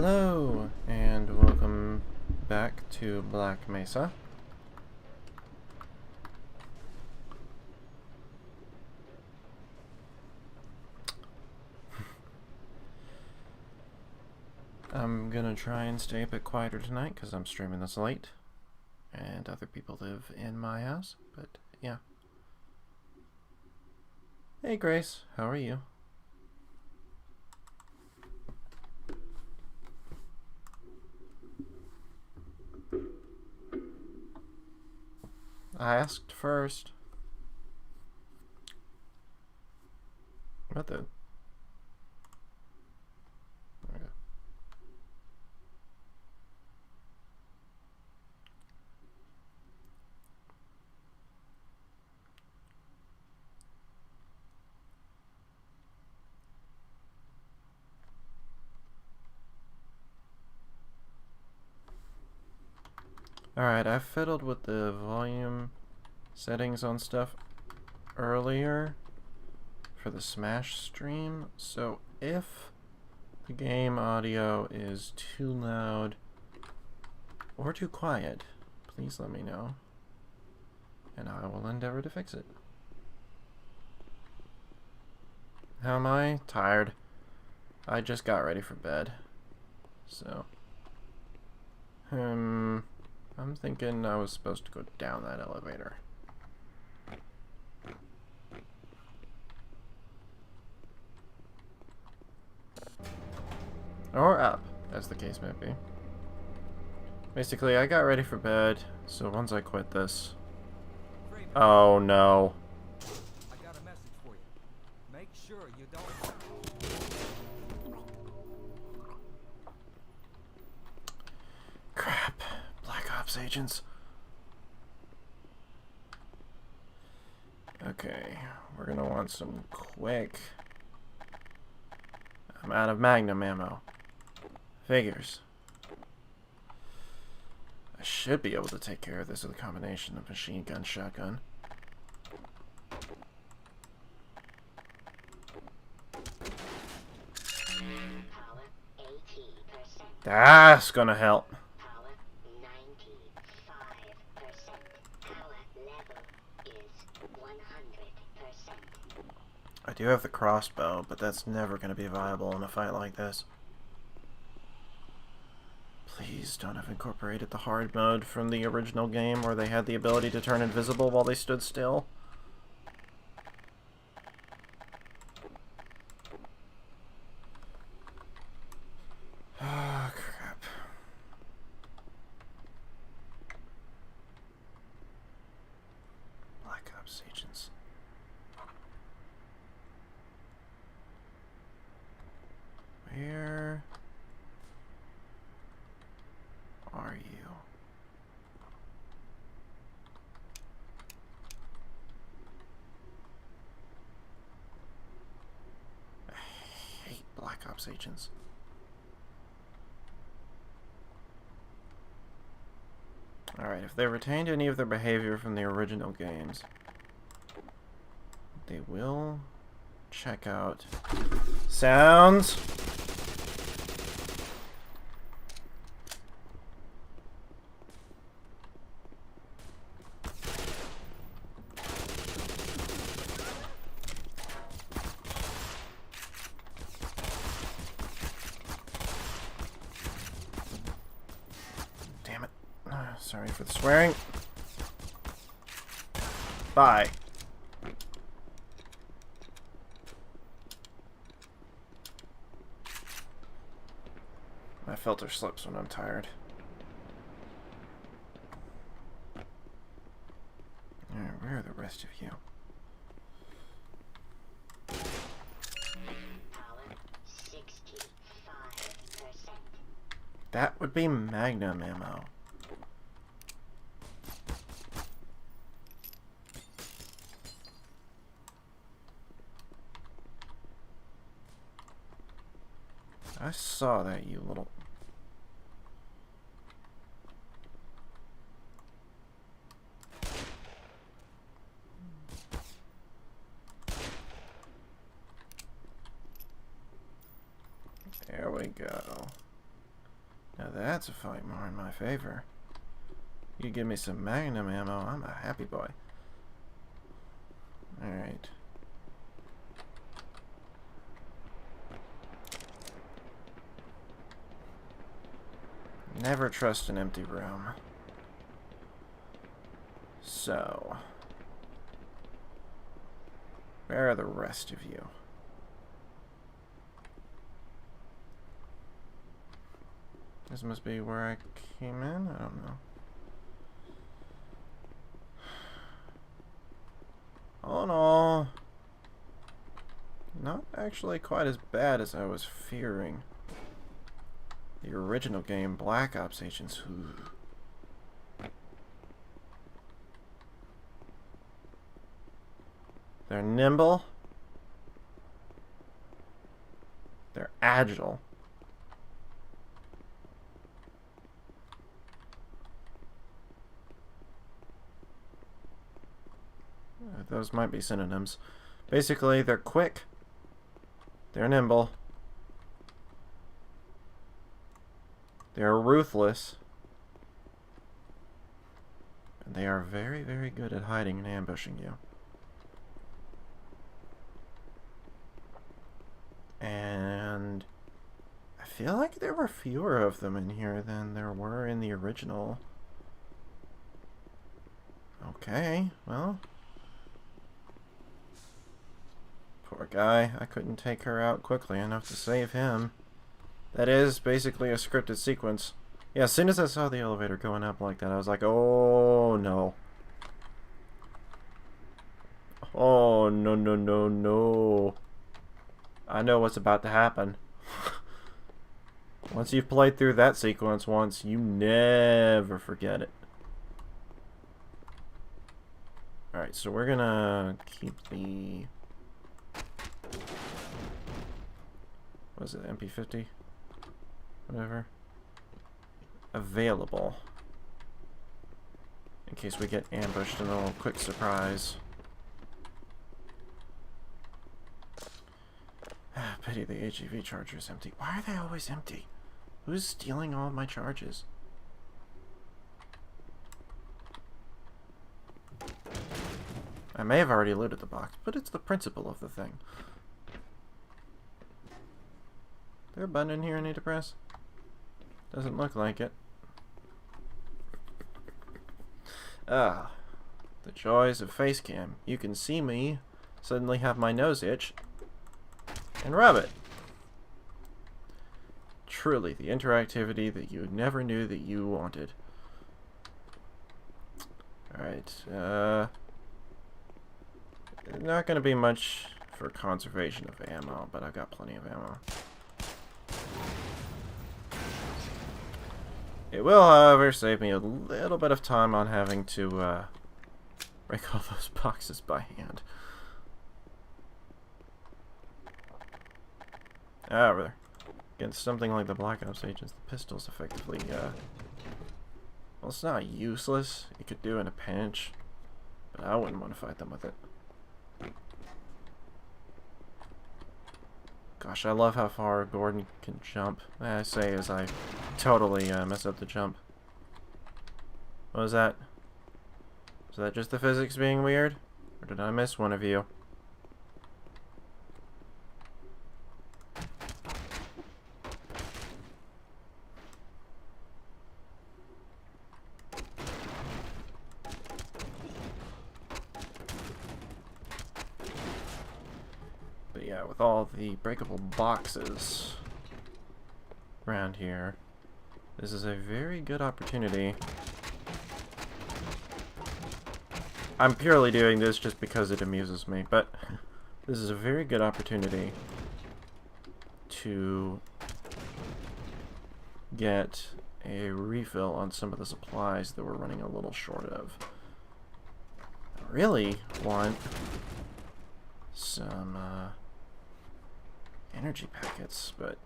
Hello, and welcome back to Black Mesa. I'm gonna try and stay a bit quieter tonight because I'm streaming this late, and other people live in my house, but yeah. Hey Grace, how are you? I asked first. What the? Okay. Alright, I fiddled with the volume settings on stuff earlier for the Smash stream, so if the game audio is too loud or too quiet, please let me know, and I will endeavor to fix it. How am I? Tired. I just got ready for bed, so I'm thinking I was supposed to go down that elevator. Or up, as the case may be. Basically, I got ready for bed, so once I quit this... Oh no. I got a message for you. Make sure you don't... Crap. Black Ops agents. Okay, we're gonna want some quick... I'm out of Magnum ammo. Figures. I should be able to take care of this with a combination of machine gun, shotgun. That's gonna help. I do have the crossbow, but that's never gonna be viable in a fight like this. Please don't have incorporated the hard mode from the original game where they had the ability to turn invisible while they stood still. Ah, crap. Black Ops agents. Where are you? I hate Black Ops agents. Alright, if they retained any of their behavior from the original games, they will check out sounds. Damn it. Sorry for the swearing. Bye. My filter slips when I'm tired. Alright, where are the rest of you? That would be Magnum ammo. I saw that, you little... There we go. Now that's a fight more in my favor. You give me some magnum ammo, I'm a happy boy. Alright. Never trust an empty room. So, where are the rest of you? This must be where I came in? I don't know. All in all, not actually quite as bad as I was fearing. The original game, Black Ops agents, they're nimble. They're agile. Those might be synonyms. Basically, they're quick. They're nimble. They're ruthless. And they are very, very good at hiding and ambushing you. And I feel like there were fewer of them in here than there were in the original. Okay, well. Poor guy. I couldn't take her out quickly enough to save him. That is basically a scripted sequence. Yeah, as soon as I saw the elevator going up like that, I was like, oh no. Oh no, no, no, no. I know what's about to happen. Once you've played through that sequence once, you never forget it. Alright, so we're gonna keep the... what is it, MP50? Whatever. Available. In case we get ambushed in a little quick surprise. Pity the HEV charger is empty. Why are they always empty? Who's stealing all of my charges? I may have already looted the box, but it's the principle of the thing. Is there a button in here I need to press? Doesn't look like it. Ah, the joys of Facecam. You can see me suddenly have my nose itch and rub it. Truly, the interactivity that you never knew that you wanted. Alright, not gonna be much for conservation of ammo, but I've got plenty of ammo. It will, however, save me a little bit of time on having to break all those boxes by hand. However, against something like the Black Ops agents, the pistol's effectively, well, it's not useless. You could do in a pinch, but I wouldn't want to fight them with it. Gosh, I love how far Gordon can jump. I say as I totally mess up the jump. What was that? Was that just the physics being weird? Or did I miss one of you? But yeah, with all the breakable boxes around here, this is a very good opportunity. I'm purely doing this just because it amuses me, but this is a very good opportunity to get a refill on some of the supplies that we're running a little short of. I really want some energy packets, but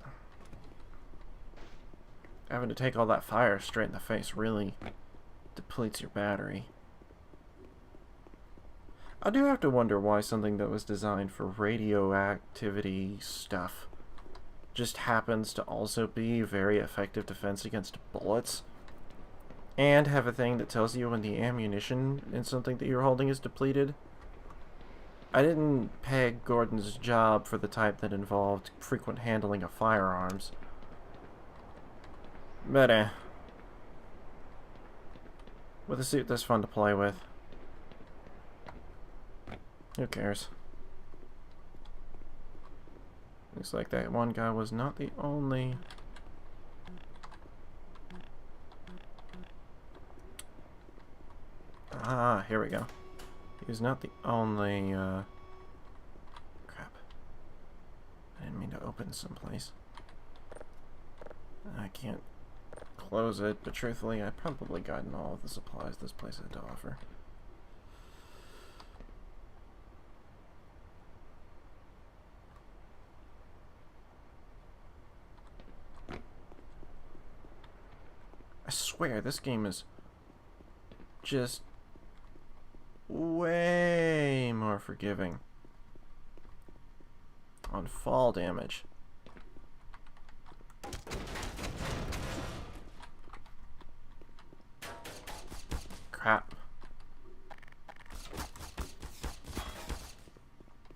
having to take all that fire straight in the face really depletes your battery. I do have to wonder why something that was designed for radioactivity stuff just happens to also be very effective defense against bullets, and have a thing that tells you when the ammunition in something that you're holding is depleted. I didn't peg Gordon's job for the type that involved frequent handling of firearms. But with a suit this fun to play with, who cares? Looks like that one guy was not the only... Ah, here we go. He was not the only, crap. I didn't mean to open someplace. I can't close it, but truthfully, I've probably gotten all of the supplies this place had to offer. I swear, this game is just way more forgiving on fall damage. Crap.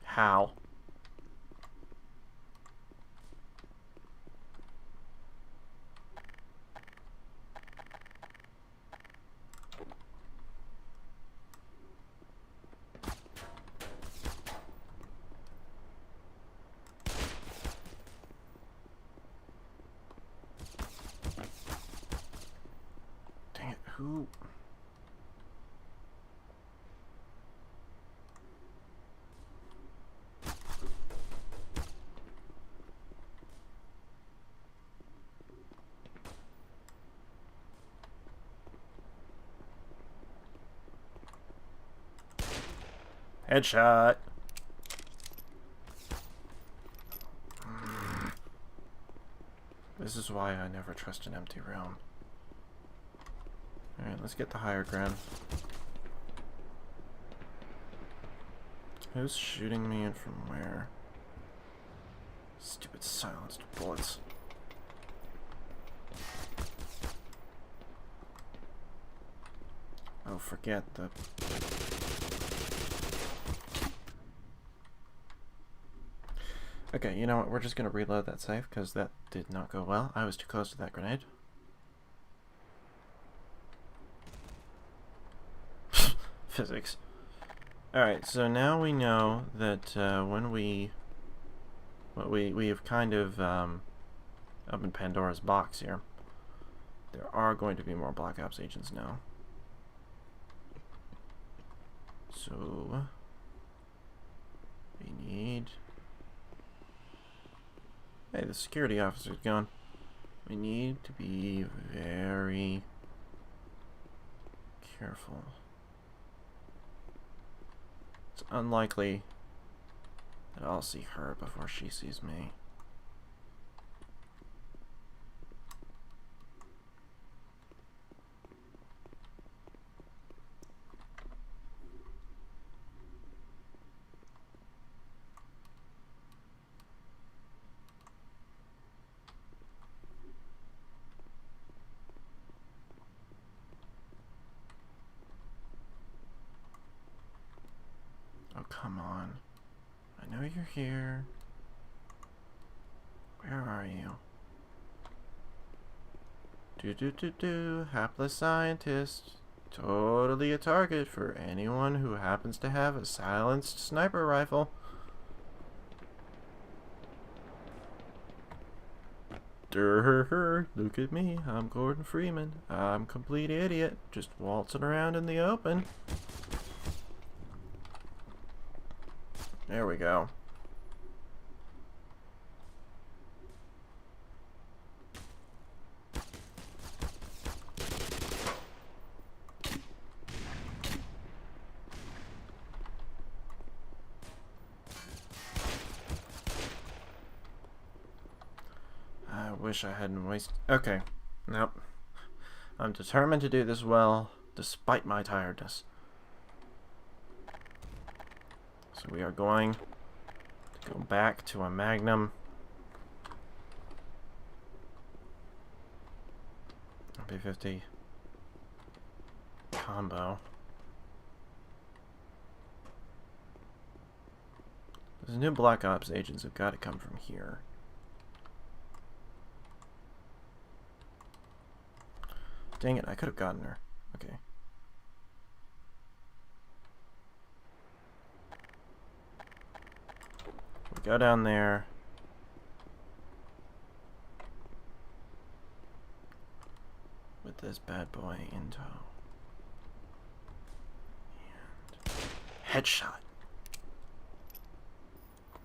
How? Dang it, who? Headshot. This is why I never trust an empty room. Alright, let's get the higher ground. Who's shooting me and from where? Stupid silenced bullets. Oh, forget the... Okay, you know what? We're just gonna reload that safe, because that did not go well. I was too close to that grenade. Physics. Alright, so now we know that when we have kind of opened Pandora's box here. There are going to be more Black Ops agents now. So we need... Hey, the security officer's gone. We need to be very careful. It's unlikely that I'll see her before she sees me. Oh, come on. I know you're here. Where are you? Hapless scientist. Totally a target for anyone who happens to have a silenced sniper rifle. Durr, look at me. I'm Gordon Freeman. I'm a complete idiot. Just waltzing around in the open. There we go. I wish I hadn't wasted... Okay. Nope. I'm determined to do this well, despite my tiredness. So we are going to go back to a Magnum. P50 combo. Those new Black Ops agents have got to come from here. Dang it, I could have gotten her. Okay. We go down there. With this bad boy in tow. And headshot.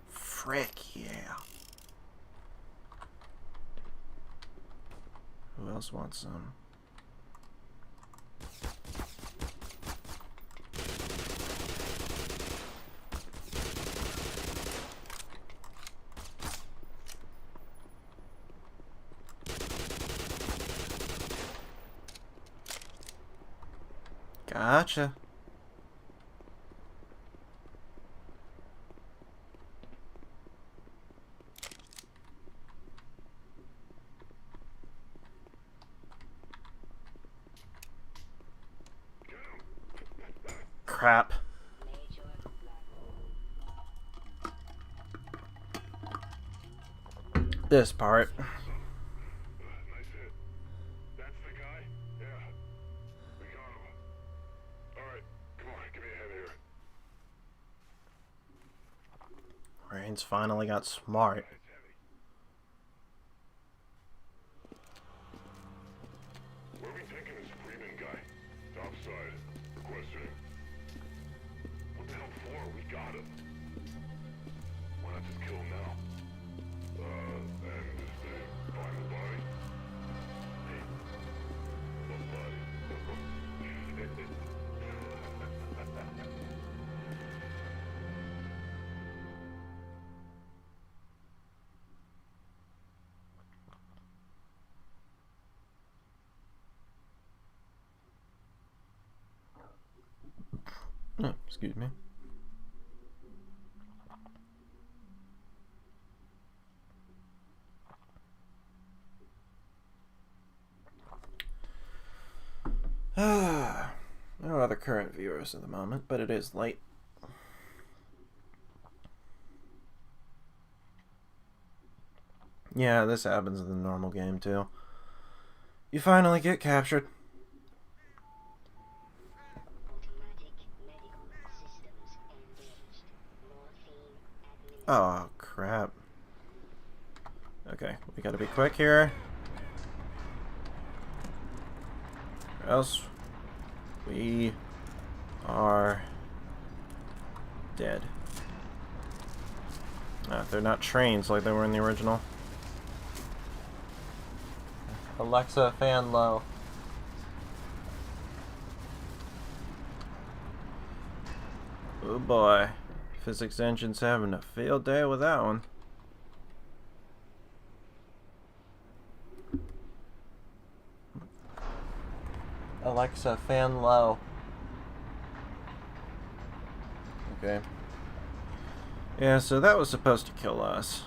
Frick yeah. Who else wants some? Gotcha. Crap. This part. Nice hit. That's the guy? Yeah. We got him. Alright, come on, give me a hand here. Rain's finally got smart. It's heavy. Where are we taking this Freeman guy? Topside. Questioning. What the hell for? We got him. Why not just kill him now? And find the body? Hey. What body? Oh, excuse me. No other current viewers at the moment, but it is late. Yeah, this happens in the normal game too. You finally get captured. Oh, crap. Okay, we gotta be quick here. Or else we are dead. They're not trains like they were in the original. Alexa, fan low. Oh boy. Physics engine's having a field day with that one. Alexa, fan low. Okay. Yeah, so that was supposed to kill us.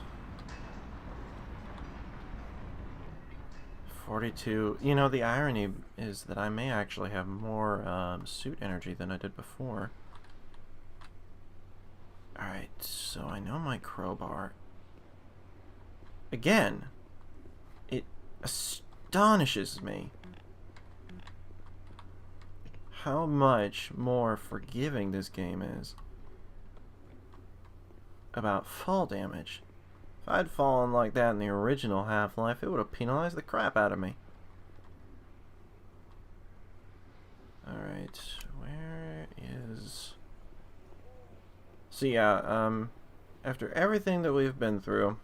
42. You know, the irony is that I may actually have more suit energy than I did before. Alright, so I know my crowbar. Again, it astonishes me how much more forgiving this game is about fall damage. If I'd fallen like that in the original Half-Life, it would have penalized the crap out of me. Alright, where is... So yeah, after everything that we've been through,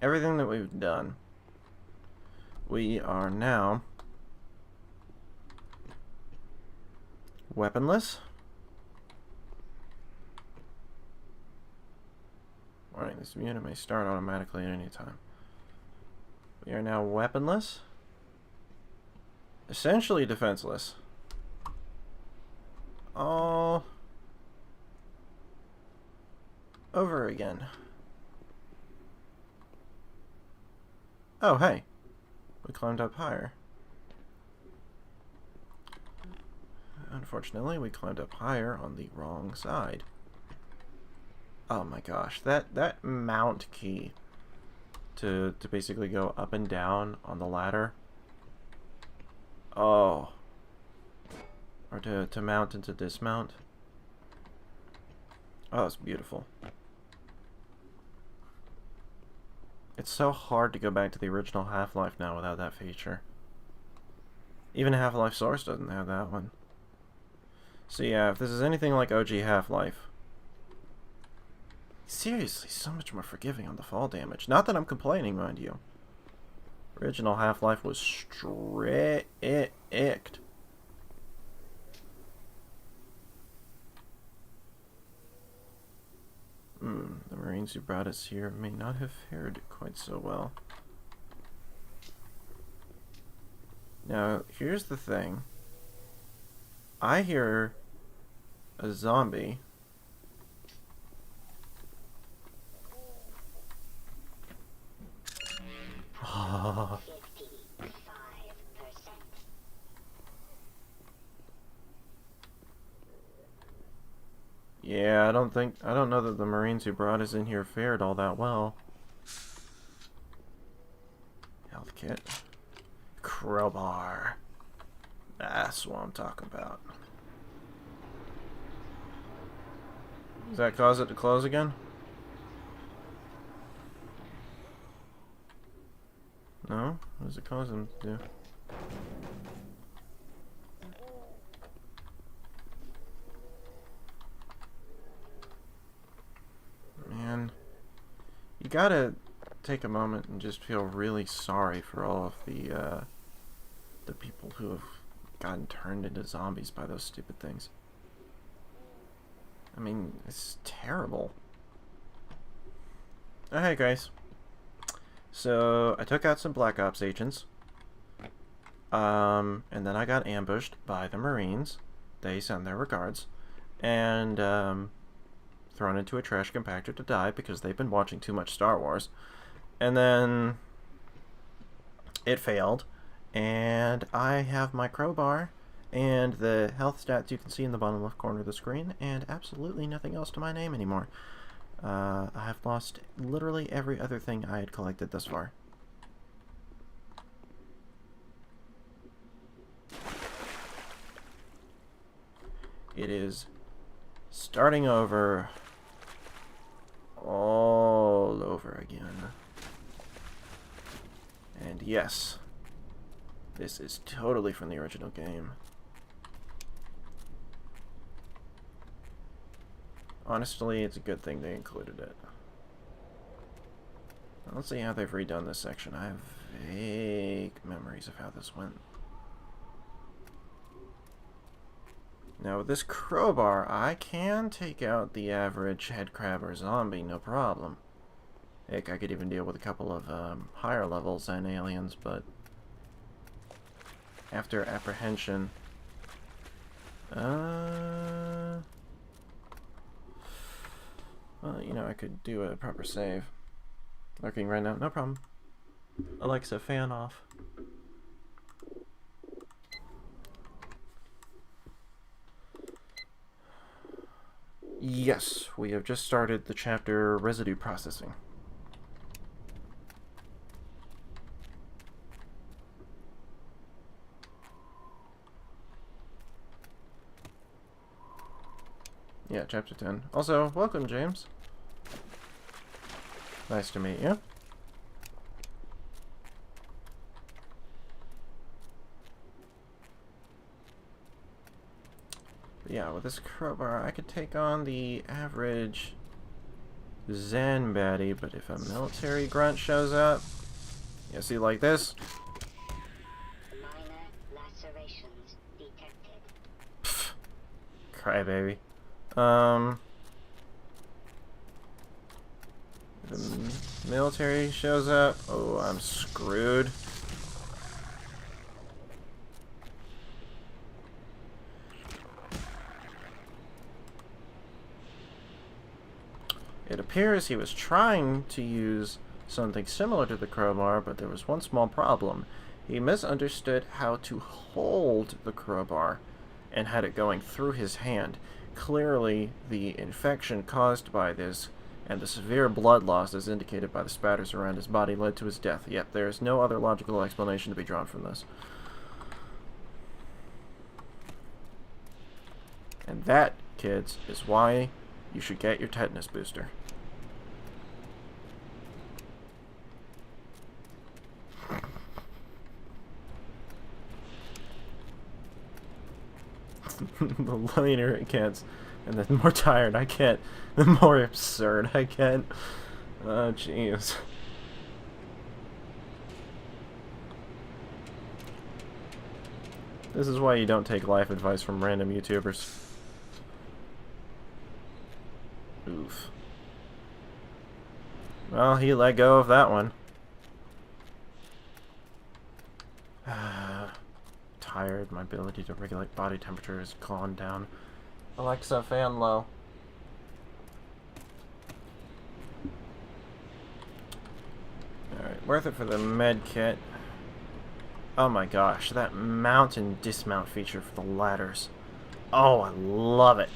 everything that we've done, we are now weaponless. Warning, this unit may start automatically at any time. We are now weaponless. Essentially defenseless. All over again. Oh, hey. we climbed up higher. Unfortunately, we climbed up higher on the wrong side. Oh my gosh, that mount key to basically go up and down on the ladder. Oh. Or to mount and to dismount. Oh, it's beautiful. It's so hard to go back to the original Half-Life now without that feature. Even Half-Life Source doesn't have that one. So yeah, if this is anything like OG Half-Life, seriously, so much more forgiving on the fall damage. Not that I'm complaining, mind you. Original Half-Life was strict. The Marines who brought us here may not have fared quite so well. Now, here's the thing. I hear a zombie. Yeah, I don't know that the Marines who brought us in here fared all that well. Health kit. Crowbar. That's what I'm talking about. Does that cause it to close again? No? What does it cause them to do? Man, you gotta take a moment and just feel really sorry for all of the people who have gotten turned into zombies by those stupid things. I mean, it's terrible. Oh, hey guys. So, I took out some Black Ops agents. And then I got ambushed by the Marines. They send their regards. And, thrown into a trash compactor to die because they've been watching too much Star Wars. And then it failed. And I have my crowbar and the health stats you can see in the bottom left corner of the screen, and absolutely nothing else to my name anymore. I have lost literally every other thing I had collected thus far. It is starting over all over again. And yes, this is totally from the original game. Honestly, it's a good thing they included it. Let's see how they've redone this section. I have vague memories of how this went. Now with this crowbar, I can take out the average headcrab or zombie, no problem. Heck, I could even deal with a couple of higher levels and aliens, but after apprehension, well, you know, I could do a proper save. Lurking right now, no problem. Alexa, fan off. Yes, we have just started the chapter residue processing. Yeah, chapter 10. Also, welcome, James. Nice to meet you. But yeah, with this crowbar, I could take on the average Zen baddie, but if a military grunt shows up, you see, like this. Minor lacerations detected. Pfft, crybaby. The military shows up. Oh, I'm screwed. It appears he was trying to use something similar to the crowbar, but there was one small problem. He misunderstood how to hold the crowbar and had it going through his hand. Clearly, the infection caused by this and the severe blood loss as indicated by the spatters around his body led to his death. Yet there is no other logical explanation to be drawn from this. And that, kids, is why you should get your tetanus booster. The later it gets, and the more tired I get, the more absurd I get. Oh, jeez. This is why you don't take life advice from random YouTubers. Oof. Well, he let go of that one. Tired, my ability to regulate body temperature has gone down. Alexa, fan low. Alright, worth it for the med kit. Oh my gosh, that mount and dismount feature for the ladders. Oh, I love it.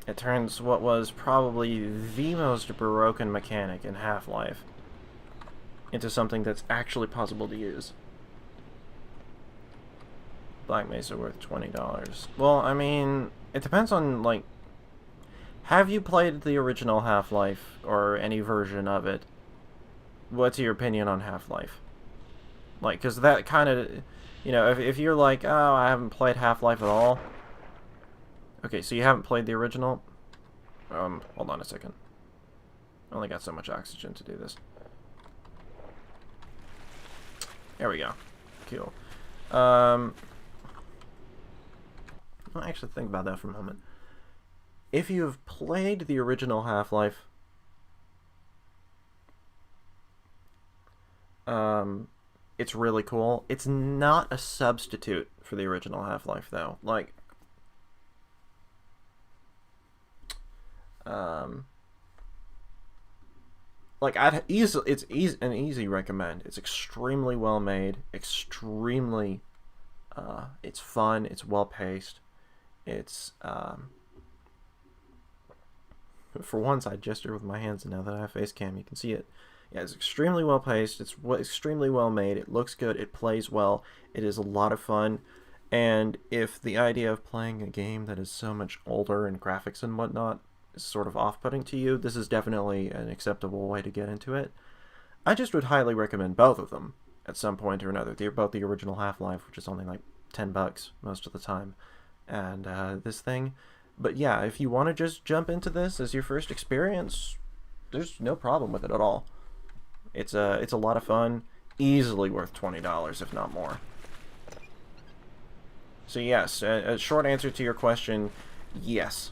It turns what was probably the most broken mechanic in Half-Life into something that's actually possible to use. Black Mesa worth $20. Well, I mean, it depends on, like, have you played the original Half-Life or any version of it? What's your opinion on Half-Life? Like, because that kind of, you know, if you're like, oh, I haven't played Half-Life at all. Okay, so you haven't played the original? Hold on a second. I only got so much oxygen to do this. There we go. Cool. I'll actually think about that for a moment. If you have played the original Half-Life, it's really cool. It's not a substitute for the original Half-Life, though. Like, it's an easy recommend. It's extremely well made, extremely, it's fun, it's well paced, it's, for once I gesture with my hands, and now that I have face cam, you can see it. Yeah, it's extremely well paced, it's extremely well made, it looks good, it plays well, it is a lot of fun, and if the idea of playing a game that is so much older and graphics and whatnot is sort of off-putting to you, this is definitely an acceptable way to get into it. I just would highly recommend both of them at some point or another. They're both the original Half-Life, which is only like $10 most of the time, and this thing. But yeah, if you want to just jump into this as your first experience, there's no problem with it at all. It's a lot of fun, easily worth $20 if not more. So yes, a short answer to your question, yes.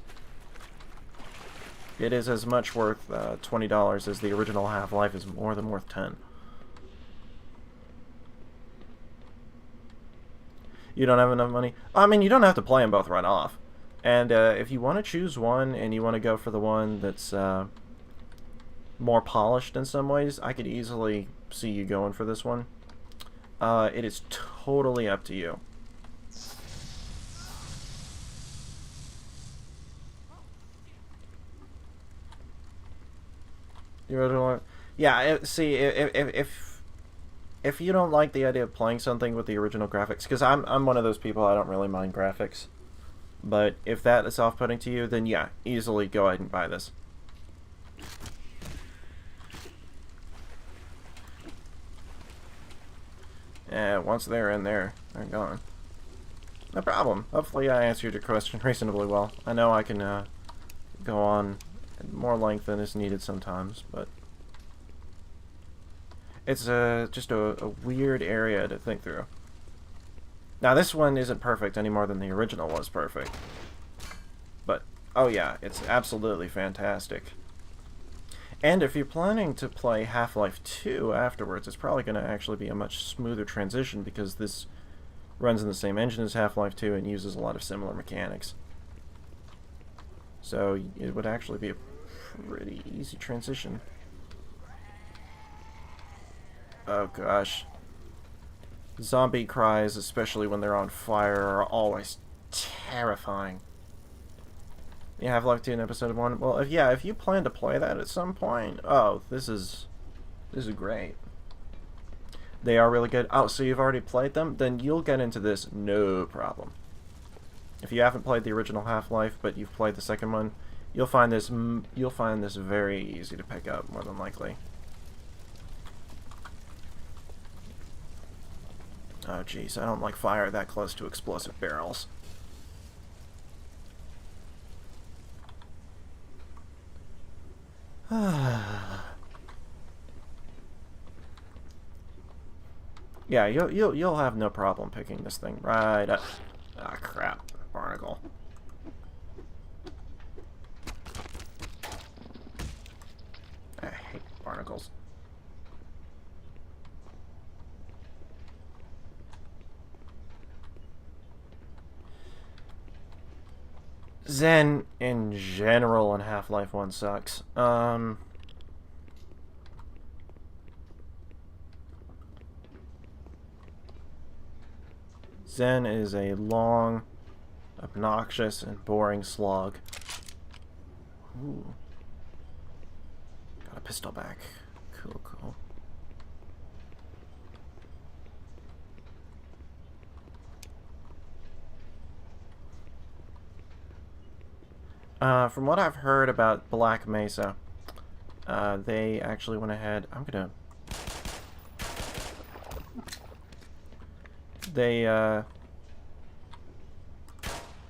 It is as much worth $20 as the original Half-Life is more than worth $10. You don't have enough money? I mean, you don't have to play them both right off. And if you want to choose one and you want to go for the one that's more polished in some ways, I could easily see you going for this one. It is totally up to you. Yeah, see, if you don't like the idea of playing something with the original graphics, because I'm one of those people, I don't really mind graphics, but if that is off-putting to you, then yeah, easily go ahead and buy this. And once they're in there, they're gone. No problem. Hopefully I answered your question reasonably well. I know I can go on more length than is needed sometimes, but it's just a weird area to think through. Now this one isn't perfect any more than the original was perfect, but oh yeah, it's absolutely fantastic. And if you're planning to play Half-Life 2 afterwards, it's probably going to actually be a much smoother transition because this runs in the same engine as Half-Life 2 and uses a lot of similar mechanics. So it would actually be a pretty easy transition. Oh gosh. Zombie cries, especially when they're on fire, are always terrifying. You have Half-Life 2 in episode 1? Well, if you plan to play that at some point, oh, this is great. They are really good. Oh, so you've already played them? Then you'll get into this no problem. If you haven't played the original Half-Life, but you've played the second one, you'll find this very easy to pick up, more than likely. Oh jeez, I don't like fire that close to explosive barrels. Yeah, you'll have no problem picking this thing right up. Ah, crap, barnacle. I hate barnacles. Zen in general in Half-Life 1 sucks. Zen is a long, obnoxious, and boring slog. Ooh. Got a pistol back. Cool, cool. From what I've heard about Black Mesa, they actually went ahead...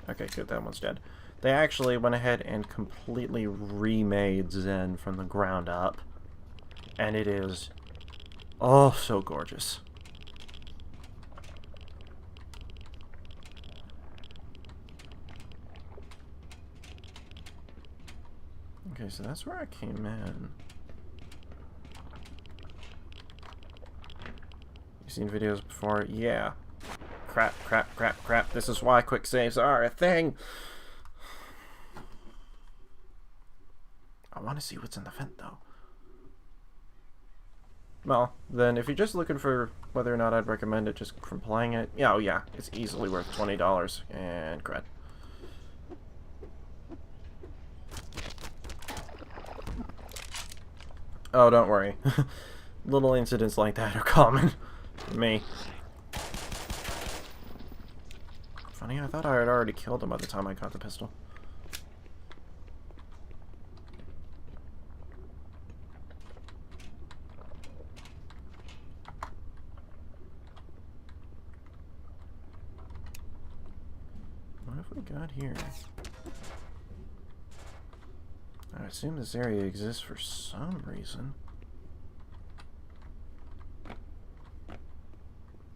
Okay, good, that one's dead. They actually went ahead and completely remade Zen from the ground up. And it is... oh, so gorgeous. Okay, so that's where I came in. You've seen videos before? Yeah. Crap, crap, crap, crap. This is why quick saves are a thing. I want to see what's in the vent, though. Well, then, if you're just looking for whether or not I'd recommend it just from playing it, yeah, oh yeah, it's easily worth $20 and cred. Oh, don't worry. Little incidents like that are common for me. Funny, I thought I had already killed him by the time I got the pistol. What have we got here? I assume this area exists for some reason.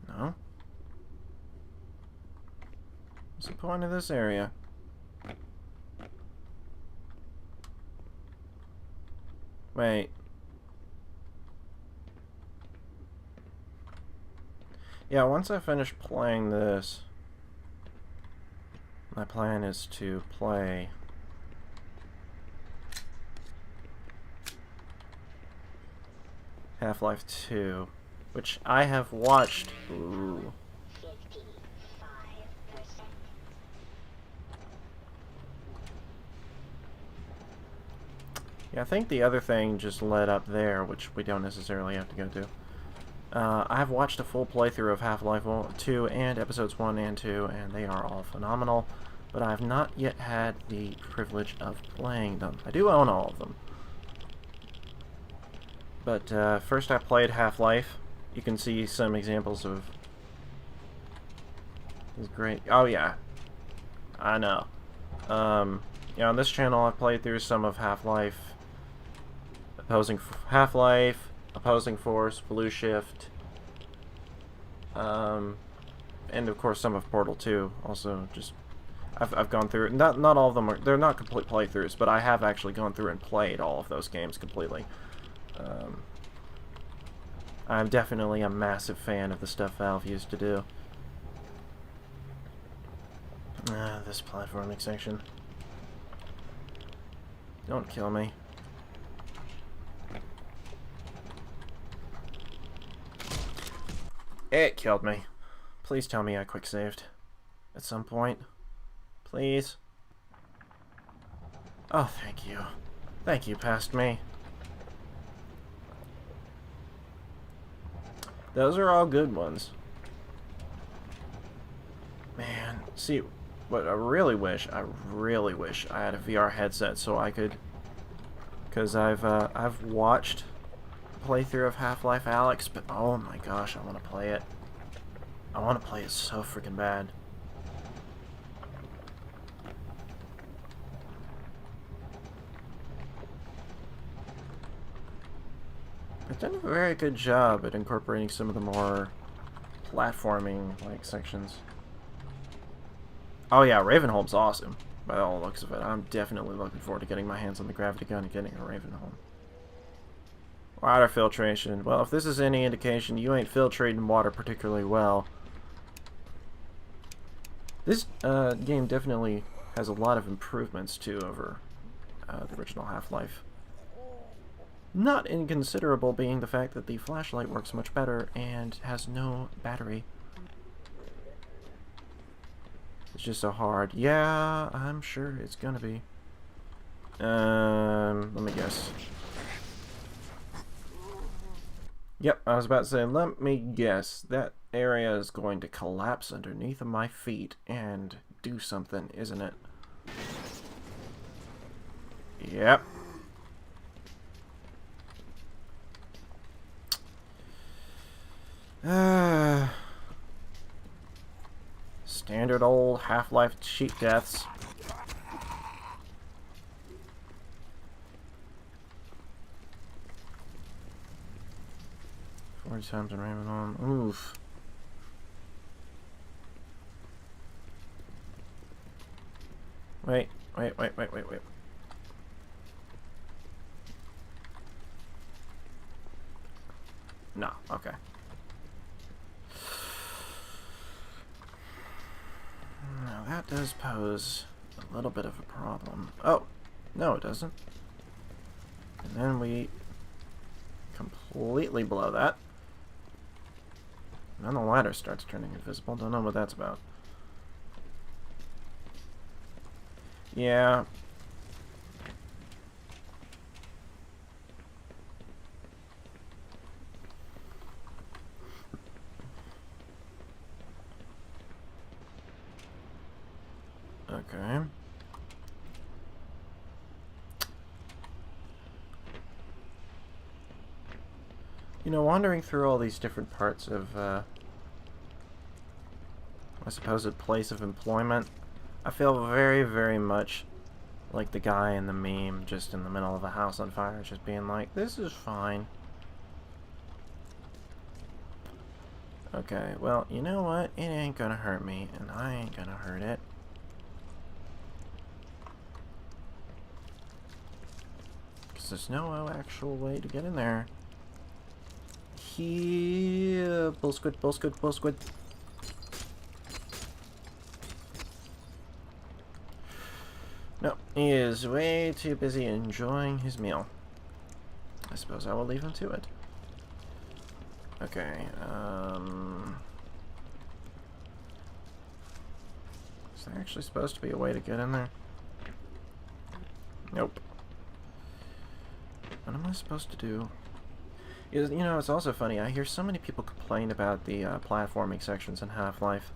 No? What's the point of this area? Wait. Yeah, once I finish playing this, my plan is to play Half-Life 2, which I have watched. Ooh. 55%. Yeah, I think the other thing just led up there, which we don't necessarily have to go to. I have watched a full playthrough of Half-Life 2 and episodes 1 and 2, and they are all phenomenal, but I have not yet had the privilege of playing them. I do own all of them. But first I played Half-Life. You can see some examples of... It's great. Oh yeah, I know. Yeah, on this channel I've played through some of Half-Life, Half-Life, Opposing Force, Blue Shift, and of course some of Portal 2. Also, just I've gone through it. Not all of them are, they're not complete playthroughs, but I have actually gone through and played all of those games completely. I'm definitely a massive fan of the stuff Valve used to do. This platforming section. Don't kill me. It killed me. Please tell me I quick saved at some point. Please. Oh, thank you. Thank you, past me. Those are all good ones. Man, see, what I really wish I had a VR headset so I could, because I've watched a playthrough of Half-Life Alyx, but oh my gosh, I want to play it. I want to play it so freaking bad. They've done a very good job at incorporating some of the more platforming-like sections. Oh yeah, Ravenholm's awesome, by all looks of it. I'm definitely looking forward to getting my hands on the gravity gun and getting a Ravenholm. Water filtration. Well, if this is any indication, you ain't filtrating water particularly well. This game definitely has a lot of improvements, too, over the original Half-Life. Not inconsiderable being the fact that the flashlight works much better and has no battery. It's just so hard. Yeah, I'm sure it's gonna be. Let me guess. Yep, I was about to say, let me guess. That area is going to collapse underneath of my feet and do something, isn't it? Yep. Standard old Half-Life cheat deaths. Four times in Ravenholm. Oof. Wait. No, okay. Now that does pose a little bit of a problem. Oh, no it doesn't. And then we completely blow that. And then the ladder starts turning invisible. Don't know what that's about. Yeah. Okay. You know, wandering through all these different parts of, my supposed place of employment, I feel very, very much like the guy in the meme just in the middle of a house on fire, just being like, this is fine. Okay, well, you know what? It ain't gonna hurt me, and I ain't gonna hurt it. Because there's no actual way to get in there. Here, bull squid. No, he is way too busy enjoying his meal. I suppose I will leave him to it. Okay, is there actually supposed to be a way to get in there? Nope. What am I supposed to do? You know, it's also funny, I hear so many people complain about the platforming sections in Half-Life.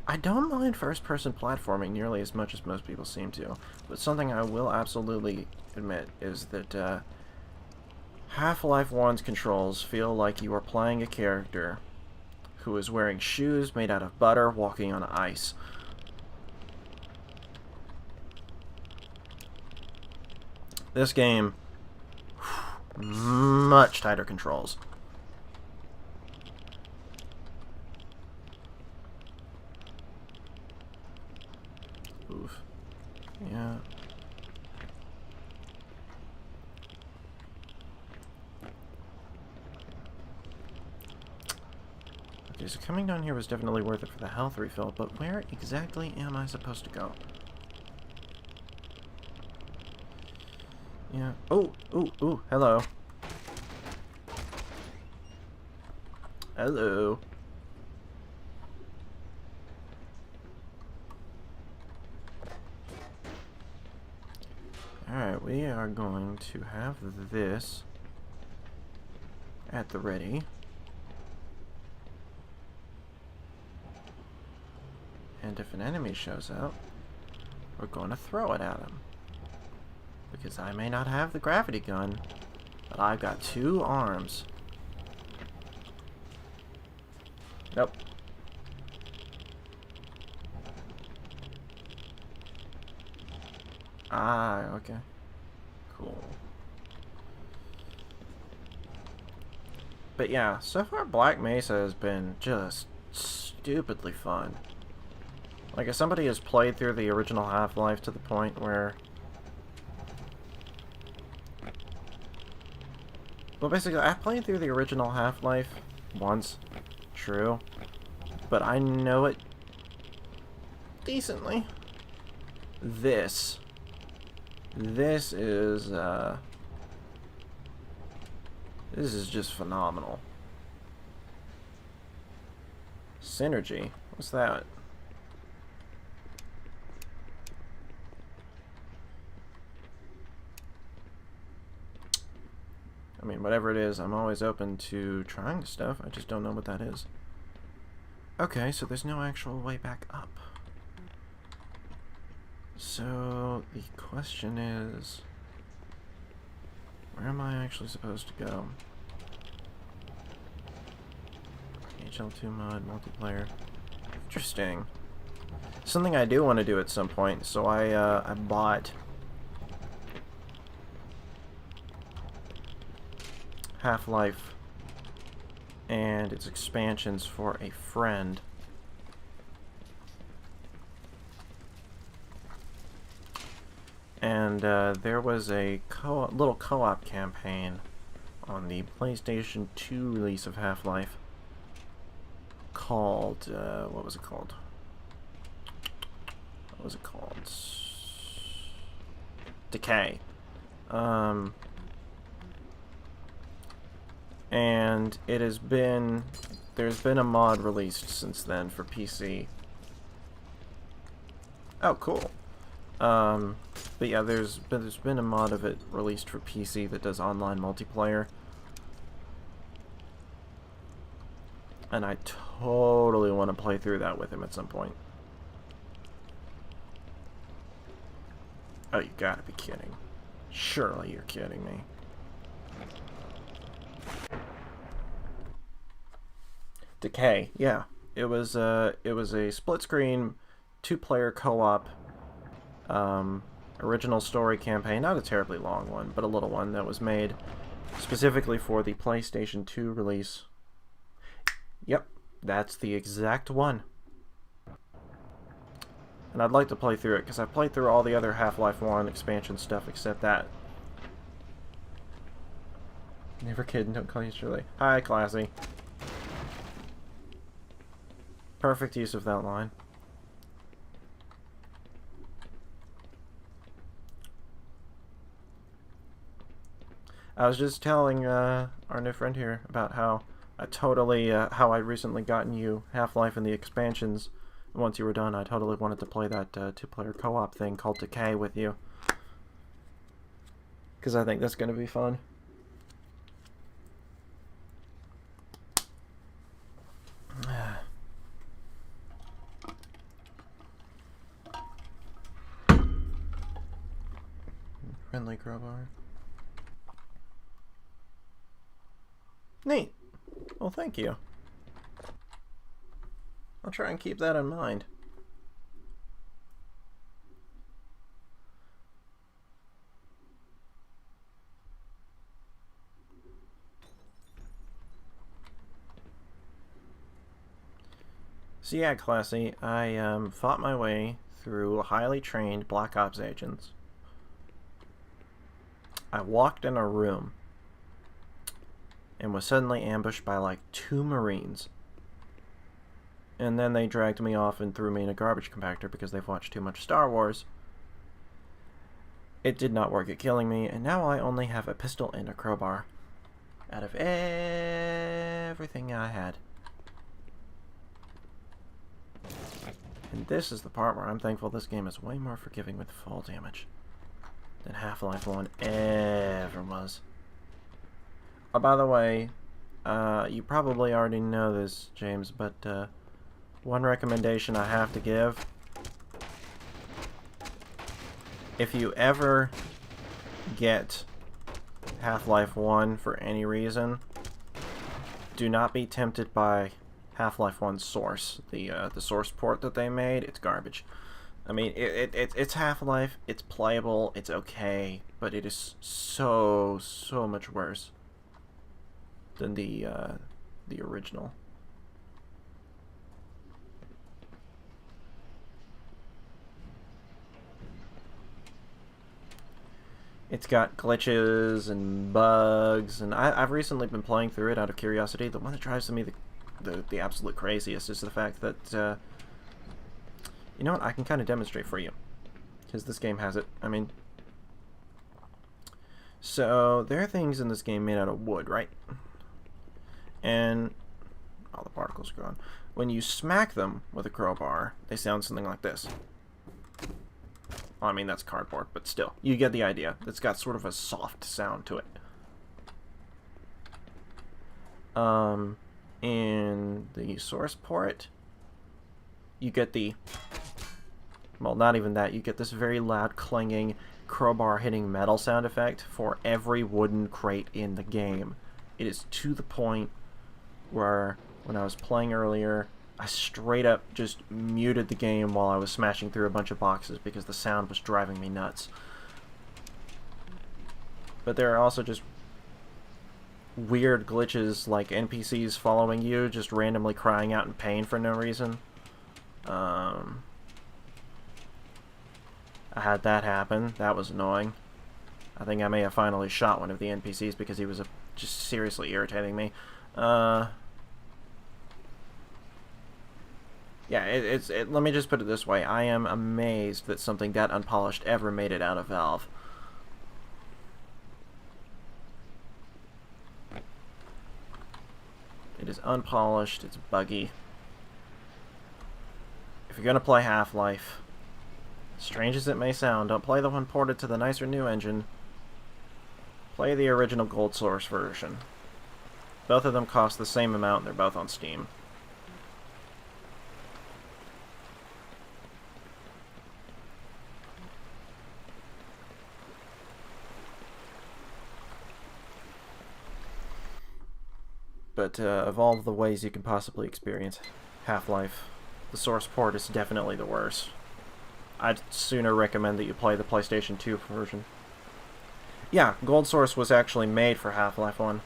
I don't mind first-person platforming nearly as much as most people seem to, but something I will absolutely admit is that Half-Life 1's controls feel like you are playing a character who is wearing shoes made out of butter walking on ice. This game, much tighter controls. Oof. Yeah. Okay, so coming down here was definitely worth it for the health refill, but where exactly am I supposed to go? Yeah. Oh, ooh, hello. Hello. Alright, we are going to have this at the ready. And if an enemy shows up, we're going to throw it at him. Because I may not have the gravity gun, but I've got 2 arms. Nope. Ah, okay. Cool. But yeah, so far Black Mesa has been just stupidly fun. Like, if somebody has played through the original Half-Life to the point where... Well, basically, I played through the original Half-Life once. True. But I know it decently. This is just phenomenal. Synergy? What's that? I mean, whatever it is, I'm always open to trying stuff. I just don't know what that is. Okay, so there's no actual way back up. So, the question is... where am I actually supposed to go? HL2 mod, multiplayer. Interesting. Something I do want to do at some point, so I bought... Half-Life and its expansions for a friend. And there was a little co-op campaign on the PlayStation 2 release of Half-Life called, what was it called? What was it called? Decay. And it has been... there's been a mod released since then for PC. Oh, cool. But yeah, there's been a mod of it released for PC that does online multiplayer. And I totally want to play through that with him at some point. Oh, you gotta be kidding. Surely you're kidding me. Decay, yeah. It was a split screen 2-player co-op original story campaign, not a terribly long one, but a little one that was made specifically for the PlayStation 2 release. Yep, that's the exact one. And I'd like to play through it, because I've played through all the other Half-Life 1 expansion stuff except that. Never kid, don't call you Shirley. Hi, Classy. Perfect use of that line. I was just telling our new friend here about how I recently gotten you Half-Life and the expansions. Once you were done, I totally wanted to play that 2-player co-op thing called Decay with you. Because I think that's going to be fun. Friendly crowbar. Neat. Well, thank you. I'll try and keep that in mind. So yeah, Classy, I fought my way through highly trained Black Ops agents. I walked in a room and was suddenly ambushed by like 2 Marines. And then they dragged me off and threw me in a garbage compactor because they've watched too much Star Wars. It did not work at killing me, and now I only have a pistol and a crowbar out of everything I had. And this is the part where I'm thankful this game is way more forgiving with fall damage than Half-Life 1 ever was. Oh, by the way, you probably already know this, James, but one recommendation I have to give: if you ever get Half-Life 1 for any reason, do not be tempted by Half-Life 1's source. The source port that they made, it's garbage. I mean, it's Half-Life, it's playable, it's okay, but it is so much worse than the original. It's got glitches and bugs, and I've recently been playing through it out of curiosity. The one that drives me the absolute craziest is the fact that, you know what, I can kind of demonstrate for you, because this game has it. I mean, so there are things in this game made out of wood, right? And all the particles are gone. When you smack them with a crowbar, they sound something like this. Well, I mean, that's cardboard, but still, you get the idea. It's got sort of a soft sound to it. In the source port, you get the, well, not even that, you get this very loud clanging crowbar hitting metal sound effect for every wooden crate in the game. It is to the point where, when I was playing earlier, I straight up just muted the game while I was smashing through a bunch of boxes because the sound was driving me nuts. But there are also just weird glitches, like NPCs following you, just randomly crying out in pain for no reason. I had that happen. That was annoying. I think I may have finally shot one of the NPCs because he was just seriously irritating me. Yeah, let me just put it this way. I am amazed that something that unpolished ever made it out of Valve. It is unpolished, it's buggy. If you're gonna play Half-Life, strange as it may sound, don't play the one ported to the nicer new engine. Play the original Gold Source version. Both of them cost the same amount, they're both on Steam. But of all the ways you can possibly experience Half-Life, the source port is definitely the worst. I'd sooner recommend that you play the PlayStation 2 version. Yeah, Gold Source was actually made for Half-Life 1.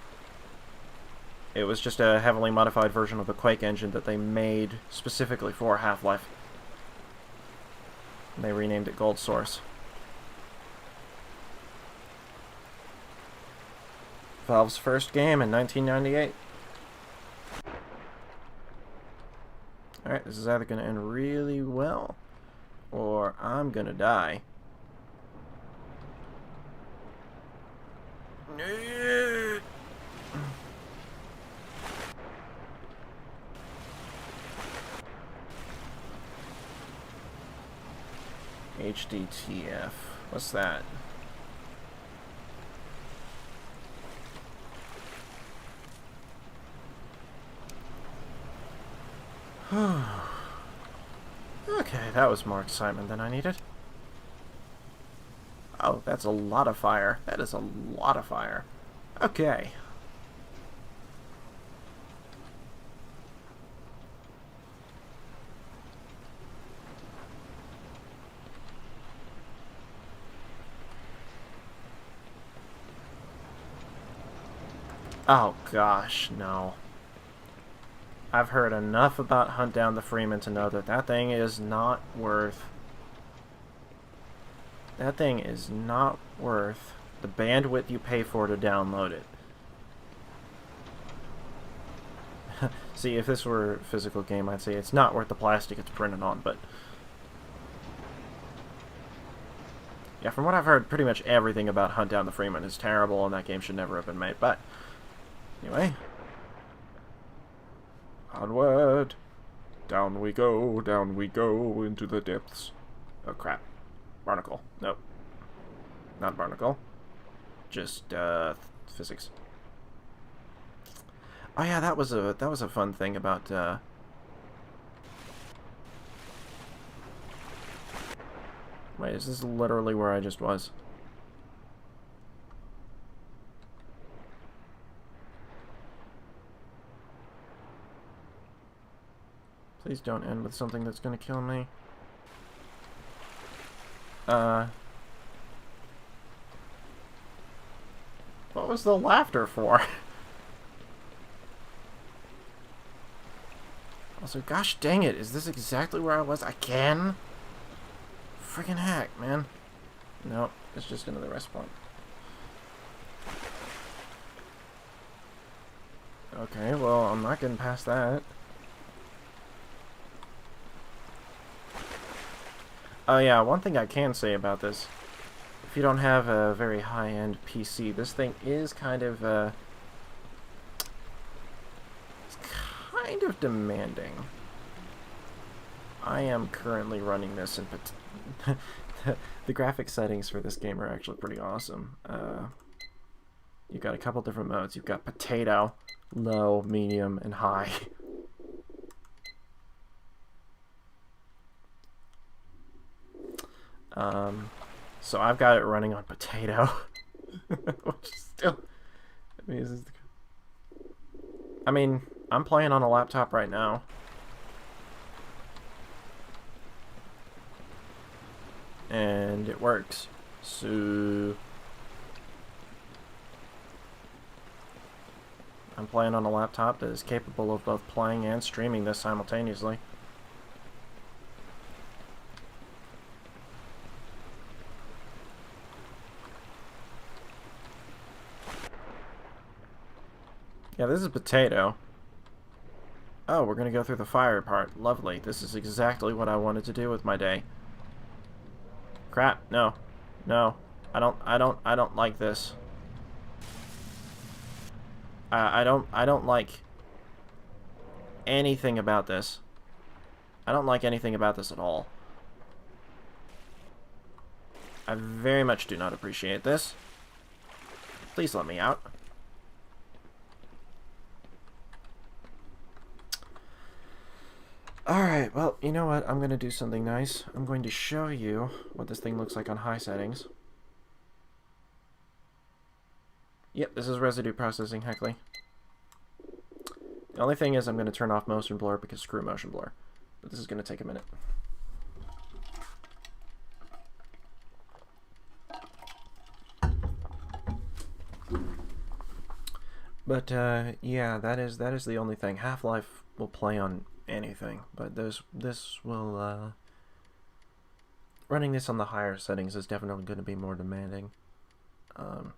It was just a heavily modified version of the Quake engine that they made specifically for Half-Life. They renamed it Gold Source. Valve's first game in 1998. Alright, this is either going to end really well, or I'm going to die. HDTF. What's that? Okay, that was more excitement than I needed. Oh, that's a lot of fire. That is a lot of fire. Okay. Oh gosh, no. I've heard enough about Hunt Down the Freeman to know that that thing is not worth... That thing is not worth the bandwidth you pay for to download it. See, if this were a physical game, I'd say it's not worth the plastic it's printed on, but... Yeah, from what I've heard, pretty much everything about Hunt Down the Freeman is terrible, and that game should never have been made, but... Anyway... Onward! Down we go into the depths. Oh crap. Barnacle. Nope. Not barnacle. Just, physics. Oh yeah, that was a fun thing about, Wait, is this literally where I just was? Please don't end with something that's gonna kill me. What was the laughter for? Also, gosh dang it, is this exactly where I was again? Friggin' heck, man. Nope, it's just another rest point. Okay, well, I'm not getting past that. Oh yeah, one thing I can say about this. If you don't have a very high-end PC, this thing is kind of, it's kind of demanding. I am currently running this in the graphic settings for this game are actually pretty awesome. You've got a couple different modes. You've got potato, low, medium, and high. So I've got it running on potato, which is still, I mean, I'm playing on a laptop right now. And it works. So I'm playing on a laptop that is capable of both playing and streaming this simultaneously. Yeah, this is potato. Oh, we're gonna go through the fire part. Lovely. This is exactly what I wanted to do with my day. Crap. No. No. I don't like this. I don't like anything about this. I don't like anything about this at all. I very much do not appreciate this. Please let me out. Alright, well, you know what? I'm going to do something nice. I'm going to show you what this thing looks like on high settings. Yep, this is residue processing, heckly. The only thing is I'm going to turn off motion blur because screw motion blur. But this is going to take a minute. But, yeah, that is the only thing. Half-Life will play on anything, but this will, running this on the higher settings is definitely going to be more demanding. There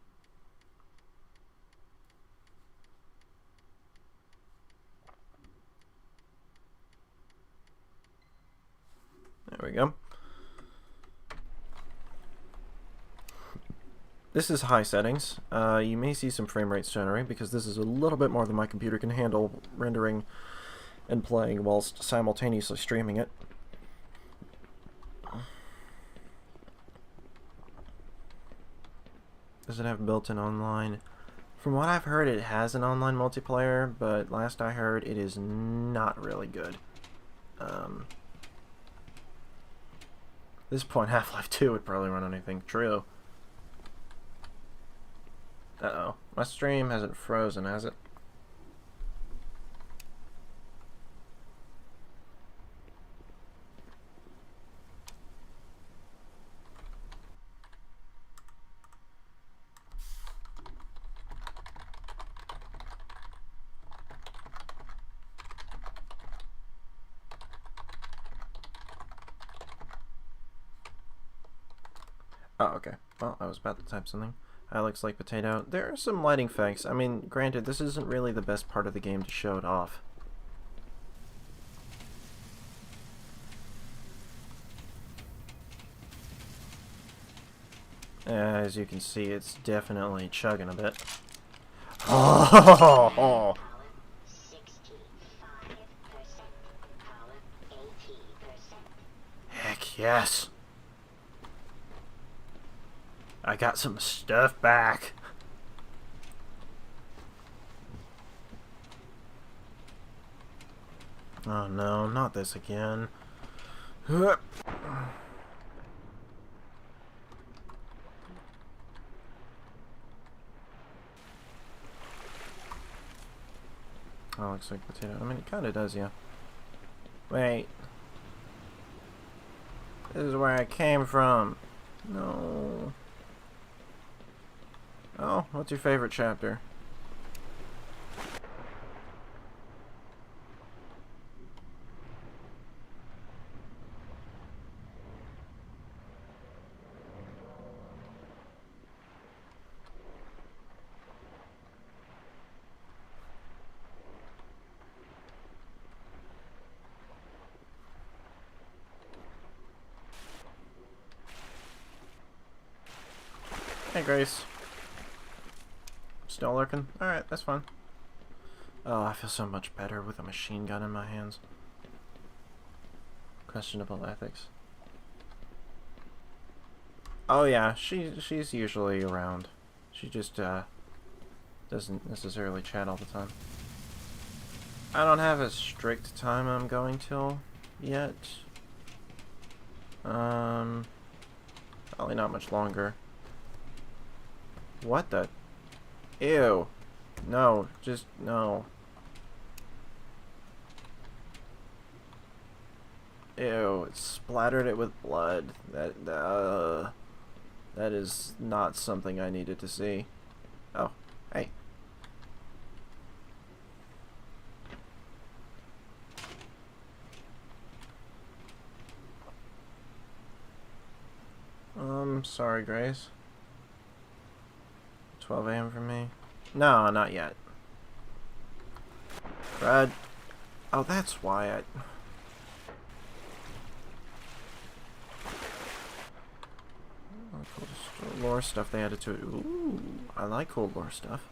we go. This is high settings. You may see some frame rates generate because this is a little bit more than my computer can handle rendering and playing whilst simultaneously streaming it. Does it have built-in online? From what I've heard, it has an online multiplayer, but last I heard, it is not really good. At this point, Half-Life 2 would probably run on anything. True. Uh-oh. My stream hasn't frozen, has it? Oh, okay. Well, I was about to type something. I looks like potato. There are some lighting effects. I mean, granted, this isn't really the best part of the game to show it off. As you can see, it's definitely chugging a bit. Oh! Yes. I got some stuff back. Oh no, not this again. Oh, looks like potato. I mean, it kind of does, yeah. Wait. This is where I came from. No. Oh, what's your favorite chapter? Hey, Grace. Still lurking? Alright, that's fine. Oh, I feel so much better with a machine gun in my hands. Questionable ethics. Oh yeah, she's usually around. She just doesn't necessarily chat all the time. I don't have a strict time I'm going till yet. Probably not much longer. What the? Ew. No, just no. Ew, it splattered it with blood. That is not something I needed to see. Oh, hey. Sorry, Grace. 12 a.m. for me? No, not yet. Brad. Oh, that's why I... Oh, cool lore stuff they added to it. Ooh, I like cool lore stuff.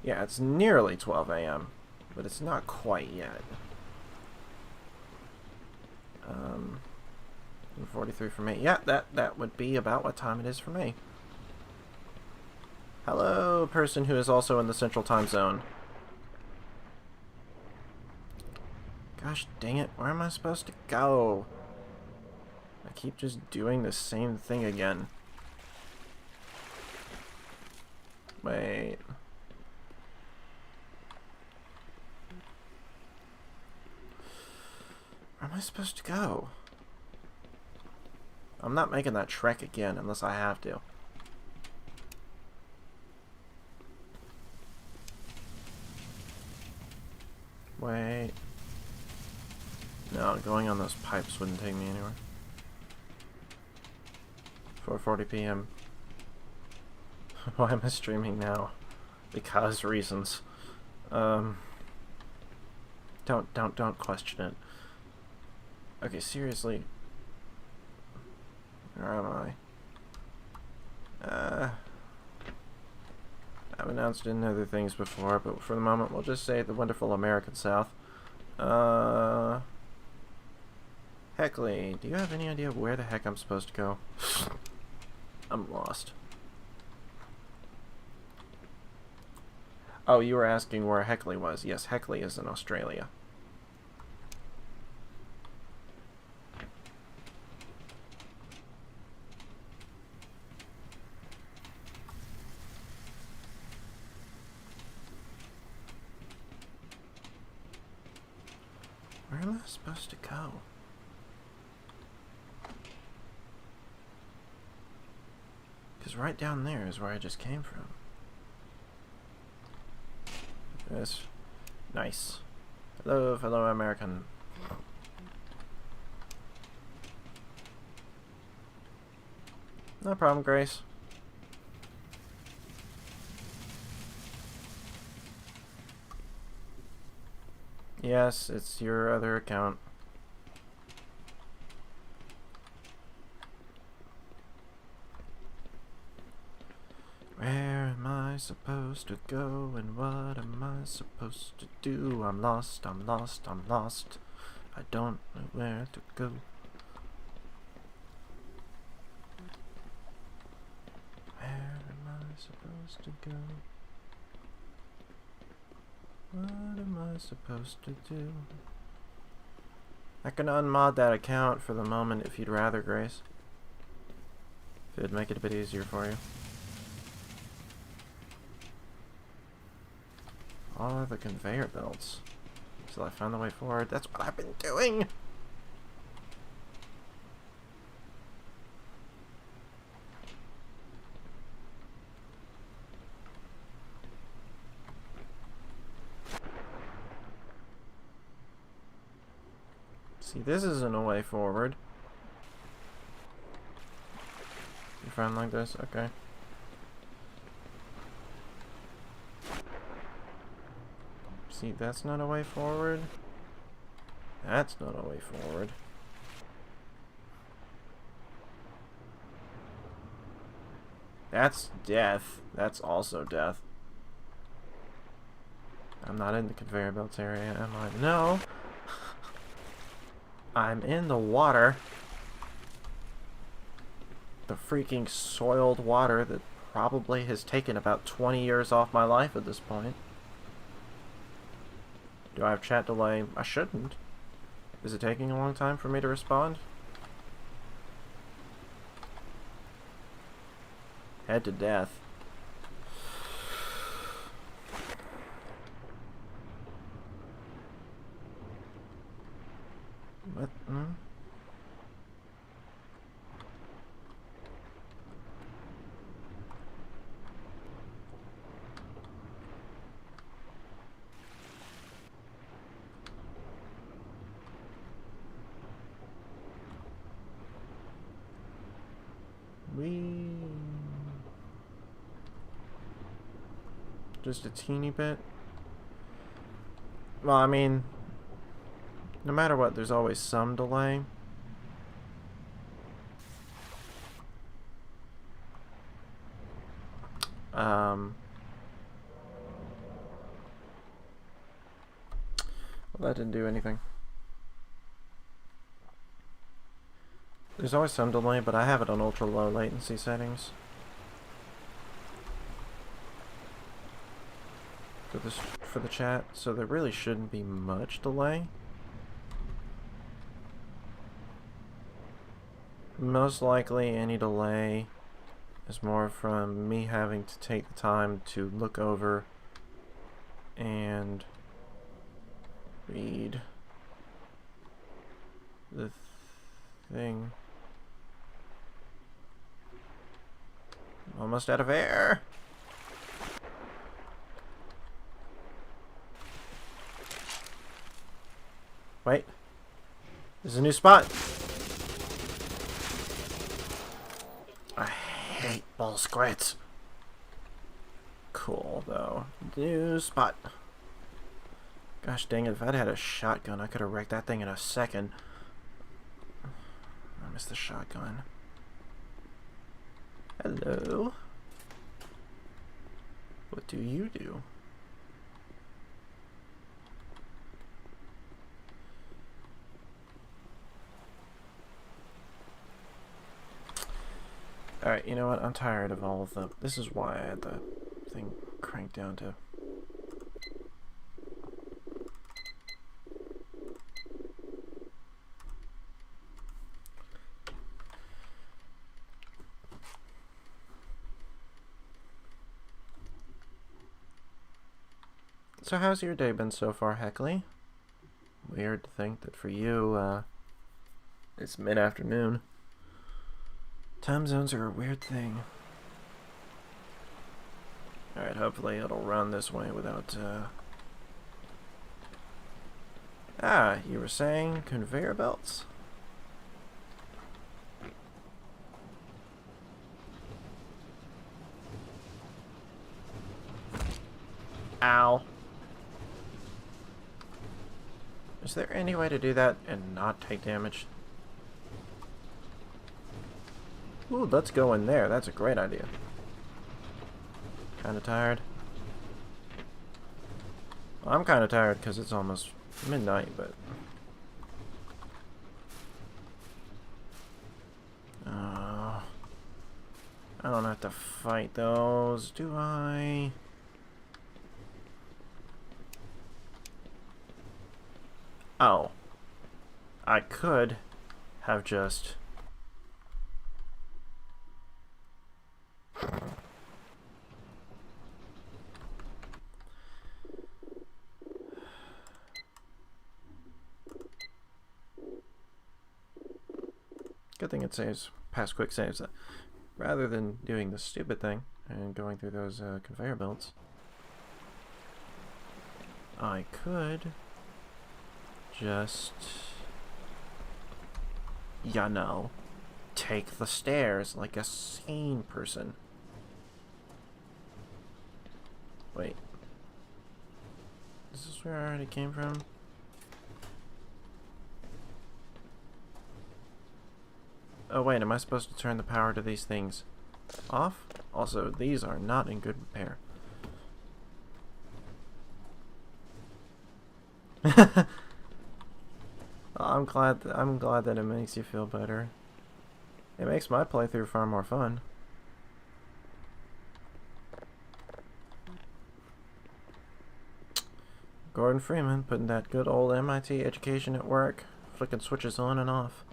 Yeah, it's nearly 12 a.m., but it's not quite yet. 43 for me. Yeah, that would be about what time it is for me. Hello, person who is also in the Central Time Zone. Gosh dang it, where am I supposed to go? I keep just doing the same thing again. Wait. Where am I supposed to go? I'm not making that trek again unless I have to. Wait. No, going on those pipes wouldn't take me anywhere. 4:40 p.m. Why am I streaming now? Because reasons. Don't question it. Okay, seriously. Where am I? I've announced it in other things before, but for the moment we'll just say the wonderful American South. Heckley, do you have any idea where the heck I'm supposed to go? I'm lost. Oh, you were asking where Heckley was. Yes, Heckley is in Australia. Where am I supposed to go? Because right down there is where I just came from. This. Nice. Hello, fellow American. No problem, Grace. Yes, it's your other account. Where am I I supposed to go and what am I supposed to do? I'm lost, I'm lost, I'm lost. I don't know where to go. Where am I supposed to go? What am I supposed to do? I can unmod that account for the moment if you'd rather, Grace. If it'd make it a bit easier for you. All the conveyor belts. Till I found the way forward. That's what I've been doing! See, this isn't a way forward. You find like this? Okay. See, that's not a way forward. That's not a way forward. That's death. That's also death. I'm not in the conveyor belts area, am I? No! I'm in the water. The freaking soiled water that probably has taken about 20 years off my life at this point. Do I have chat delay? I shouldn't. Is it taking a long time for me to respond? Head to death. What? Hmm? Just a teeny bit. Well, I mean, no matter what, there's always some delay. Well, that didn't do anything. There's always some delay, but I have it on ultra low latency settings. For the chat, so there really shouldn't be much delay. Most likely any delay is more from me having to take the time to look over and read the thing. I'm almost out of air. Wait. There's a new spot. I hate ball squirts. Cool, though. New spot. Gosh dang it, if I'd had a shotgun, I could have wrecked that thing in a second. I missed the shotgun. Hello. What do you do? Alright, you know what? I'm tired of all of them. This is why I had the thing cranked down to... So how's your day been so far, Heckley? Weird to think that for you, it's mid-afternoon. Time zones are a weird thing. Alright, hopefully it'll run this way without, Ah, you were saying conveyor belts? Ow. Is there any way to do that and not take damage? Ooh, let's go in there. That's a great idea. Kinda tired. Well, I'm kinda tired because it's almost midnight, but... I don't have to fight those, do I? Oh. I could have just... Good thing it saves past quick saves. Rather than doing the stupid thing and going through those conveyor belts, I could just, you know, take the stairs like a sane person. Wait. Is this where I already came from? Oh wait, am I supposed to turn the power to these things off? Also, these are not in good repair. I'm glad that it makes you feel better. It makes my playthrough far more fun. Gordon Freeman putting that good old MIT education at work, flicking switches on and off.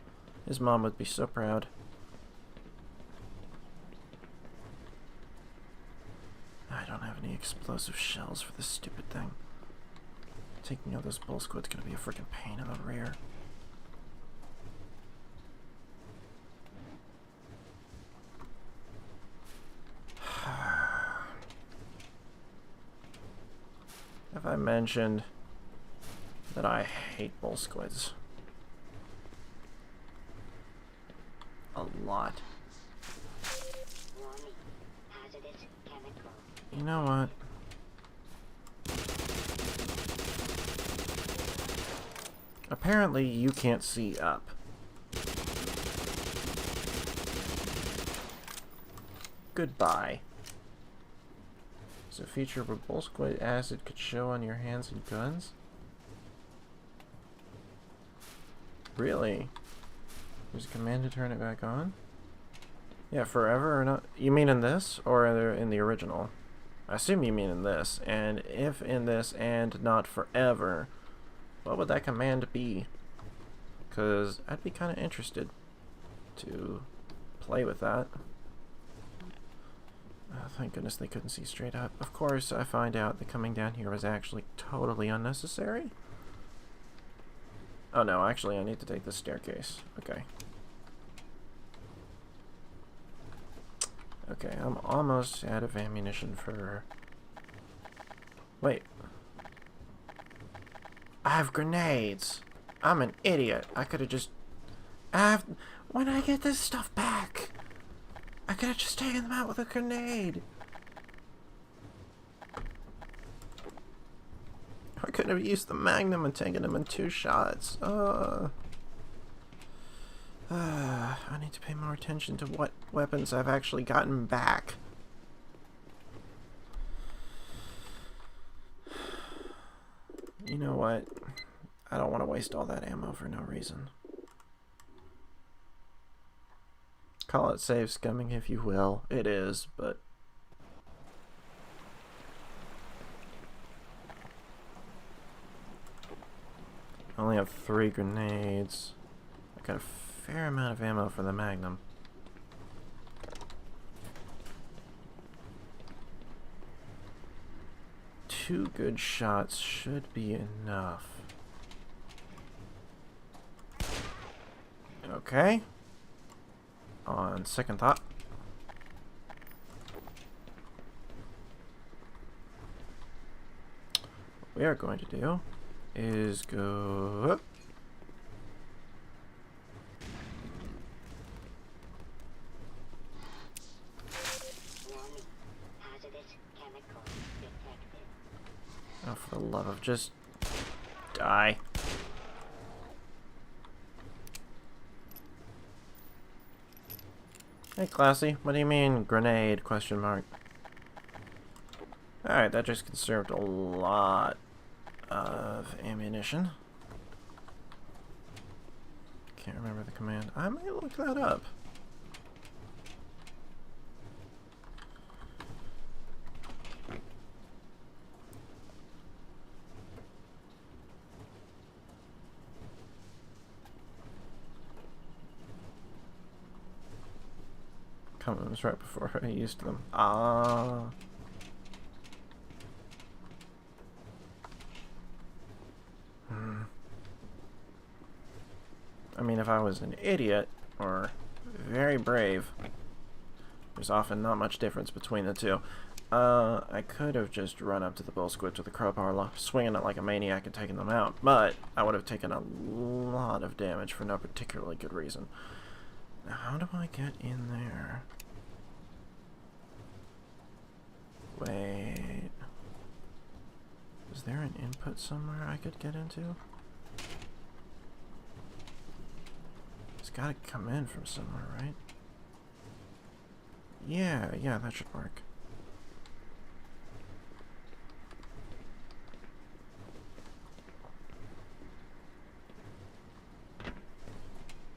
His mom would be so proud. I don't have any explosive shells for this stupid thing. Taking out those bull squid's gonna be a freaking pain in the rear. Have I mentioned that I hate bull squids? A lot. Warning. Hazardous chemical. You know what? Apparently you can't see up. Goodbye. Is a feature where bull squid acid could show on your hands and guns? Really? There's a command to turn it back on? Yeah, forever or not? You mean in this or in the original? I assume you mean in this. And if in this and not forever, what would that command be? Because I'd be kind of interested to play with that. Thank goodness they couldn't see straight up. Of course, I find out that coming down here was actually totally unnecessary. Oh no, actually I need to take this staircase. Okay. Okay, I'm almost out of ammunition for... Wait. I have grenades! I'm an idiot. I could've just... When I get this stuff back, I could've just taken them out with a grenade. I could have used the Magnum and taken them in 2 shots. I need to pay more attention to what weapons I've actually gotten back. You know what? I don't want to waste all that ammo for no reason. Call it save scumming if you will. It is, but... I only have 3 grenades. I got a fair amount of ammo for the Magnum. Two good shots should be enough. Okay. On second thought. What we are going to do is go... Warning. Hazardous chemical detected. Oh, for the love of just... die. Hey, Classy, what do you mean, grenade, question mark? Alright, that just conserved a lot of ammunition. Can't remember the command. I may look that up. Comes right before I used them. Ah. I mean, if I was an idiot or very brave, there's often not much difference between the two. I could have just run up to the bull squid with the crowbar, swinging it like a maniac and taken them out, but I would have taken a lot of damage for no particularly good reason. Now, how do I get in there? Wait. Is there an input somewhere I could get into? It's gotta come in from somewhere, right? Yeah, that should work.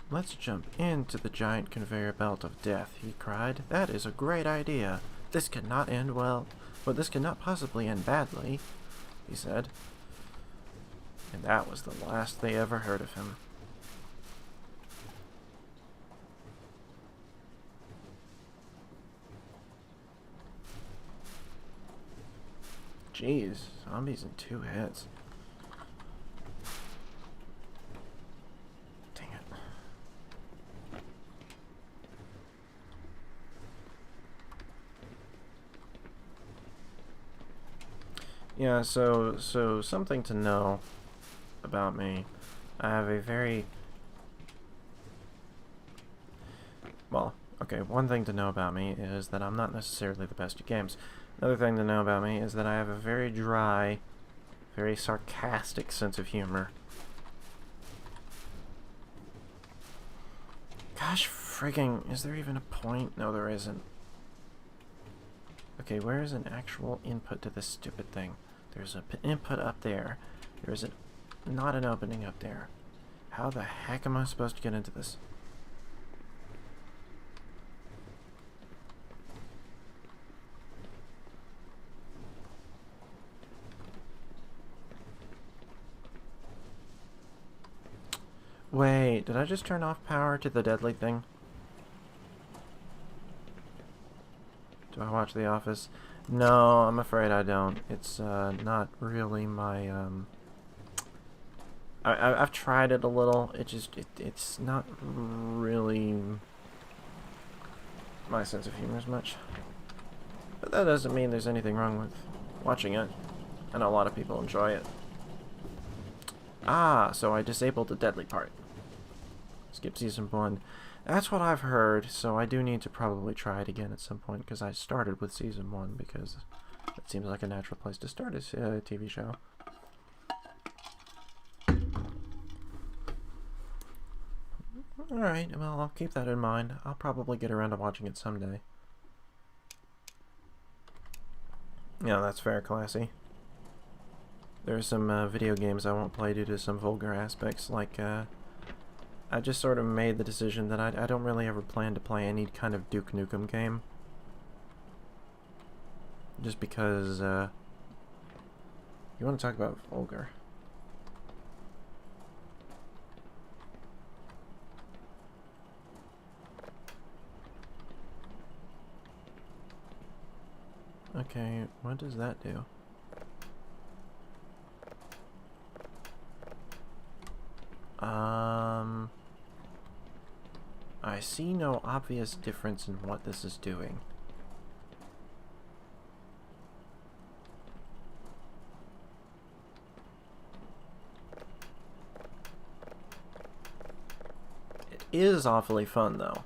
Let's jump into the giant conveyor belt of death, he cried. That is a great idea. This cannot end well. But this cannot possibly end badly, he said. And that was the last they ever heard of him. Jeez, zombies in 2 hits. Dang it. Yeah, so something to know about me. I have a very... Well, okay, one thing to know about me is that I'm not necessarily the best at games. Another thing to know about me is that I have a very dry, very sarcastic sense of humor. Gosh frigging, is there even a point? No, there isn't. Okay, where is an actual input to this stupid thing? There's an input up there. There is not an opening up there. How the heck am I supposed to get into this? Wait, did I just turn off power to the deadly thing? Do I watch The Office? No, I'm afraid I don't. It's not really my I've tried it a little. It's not really my sense of humor as much. But that doesn't mean there's anything wrong with watching it. I know a lot of people enjoy it. Ah, so I disabled the deadly part. Skip season 1. That's what I've heard, so I do need to probably try it again at some point, because I started with season 1, because it seems like a natural place to start a TV show. Alright, well, I'll keep that in mind. I'll probably get around to watching it someday. Yeah, that's fair, classy. There are some video games I won't play due to some vulgar aspects, like, I just sort of made the decision that I don't really ever plan to play any kind of Duke Nukem game. Just because, you want to talk about vulgar. Okay, what does that do? I see no obvious difference in what this is doing. It is awfully fun, though.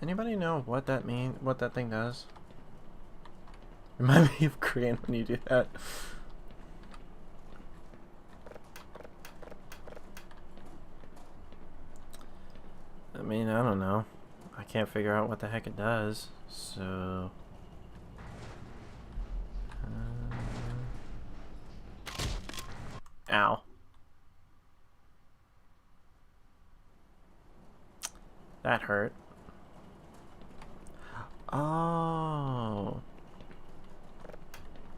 Anybody know what that what that thing does? Remind me of Korean when you do that. I mean, I don't know. I can't figure out what the heck it does, so... Ow. That hurt. Oh.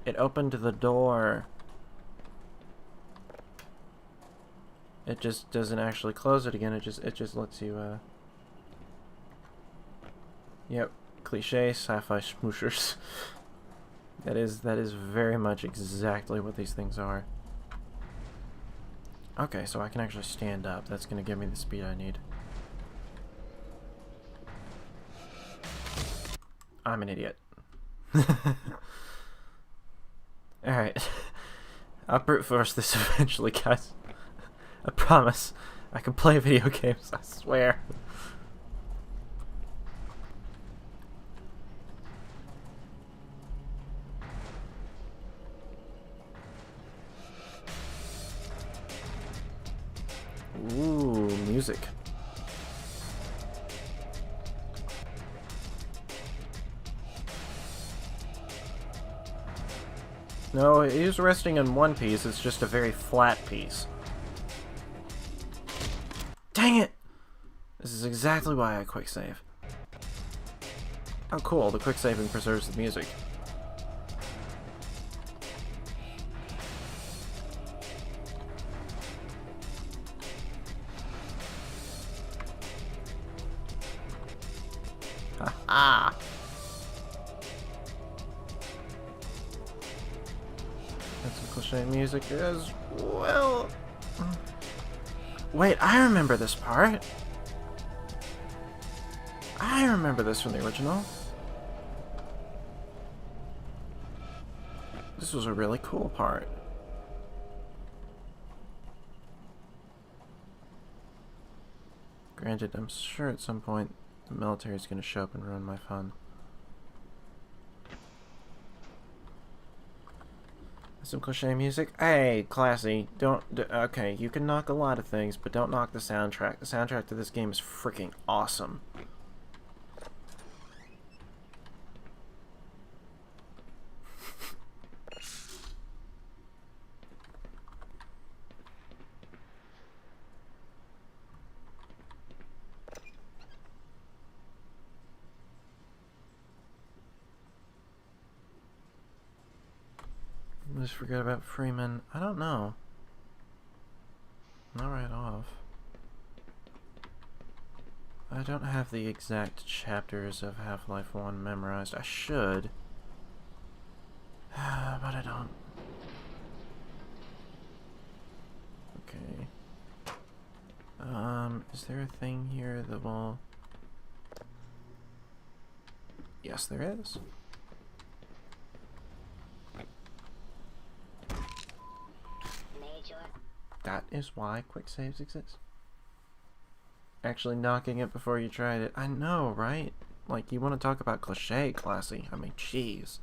It opened the door. It just doesn't actually close it again. It just lets you Yep, cliche sci-fi smooshers. That is very much exactly what these things are. Okay, so I can actually stand up. That's gonna give me the speed I need. I'm an idiot. Alright. I'll brute force this eventually, guys. I promise. I can play video games, I swear. Ooh, music. No, he's resting in one piece, it's just a very flat piece. Dang it! This is exactly why I quick save. Oh cool, the quick saving preserves the music. Ha-ha! That's some cliche music as well. Wait, I remember this part. I remember this from the original. This was a really cool part. Granted, I'm sure at some point the military's gonna show up and ruin my fun. Some cliche music. Hey, classy. Okay, you can knock a lot of things, but don't knock the soundtrack. The soundtrack to this game is freaking awesome. Just forget about Freeman. I don't know. Not right off. I don't have the exact chapters of Half-Life 1 memorized. I should. But I don't. Okay. Is there a thing here that will... Yes, there is. That is why quick saves exist. Actually knocking it before you tried it. I know, right? Like, you want to talk about cliche, classy. I mean, jeez.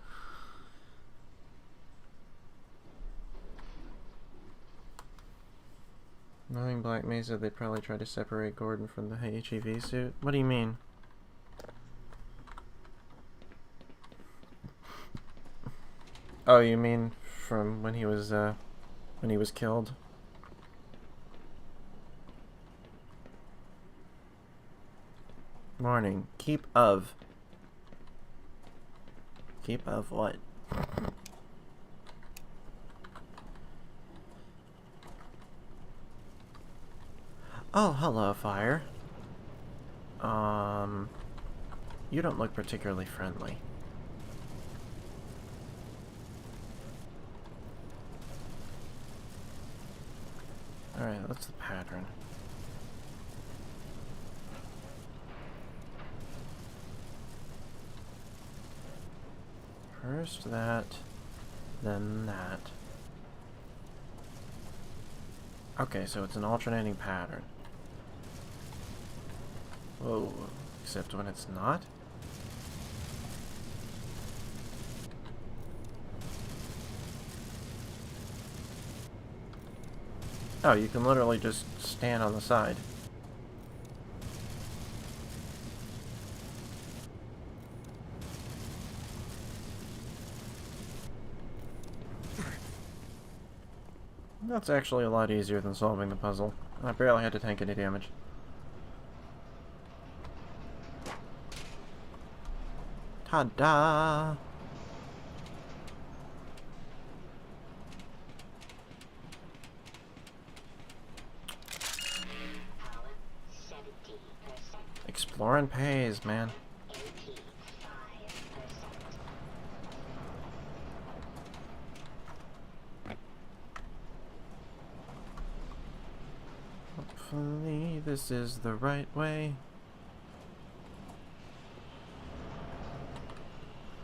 Knowing Black Mesa, they'd probably try to separate Gordon from the HEV suit. What do you mean? Oh, you mean from when he was killed? Morning. Keep of what? Oh, hello, fire. You don't look particularly friendly. Alright, that's the pattern. First that, then that. Okay, so it's an alternating pattern. Whoa. Except when it's not. Oh, you can literally just stand on the side. That's actually a lot easier than solving the puzzle. I barely had to tank any damage. Ta-da! Power 70%. Exploring pays, man. AP 5%. Hopefully this is the right way.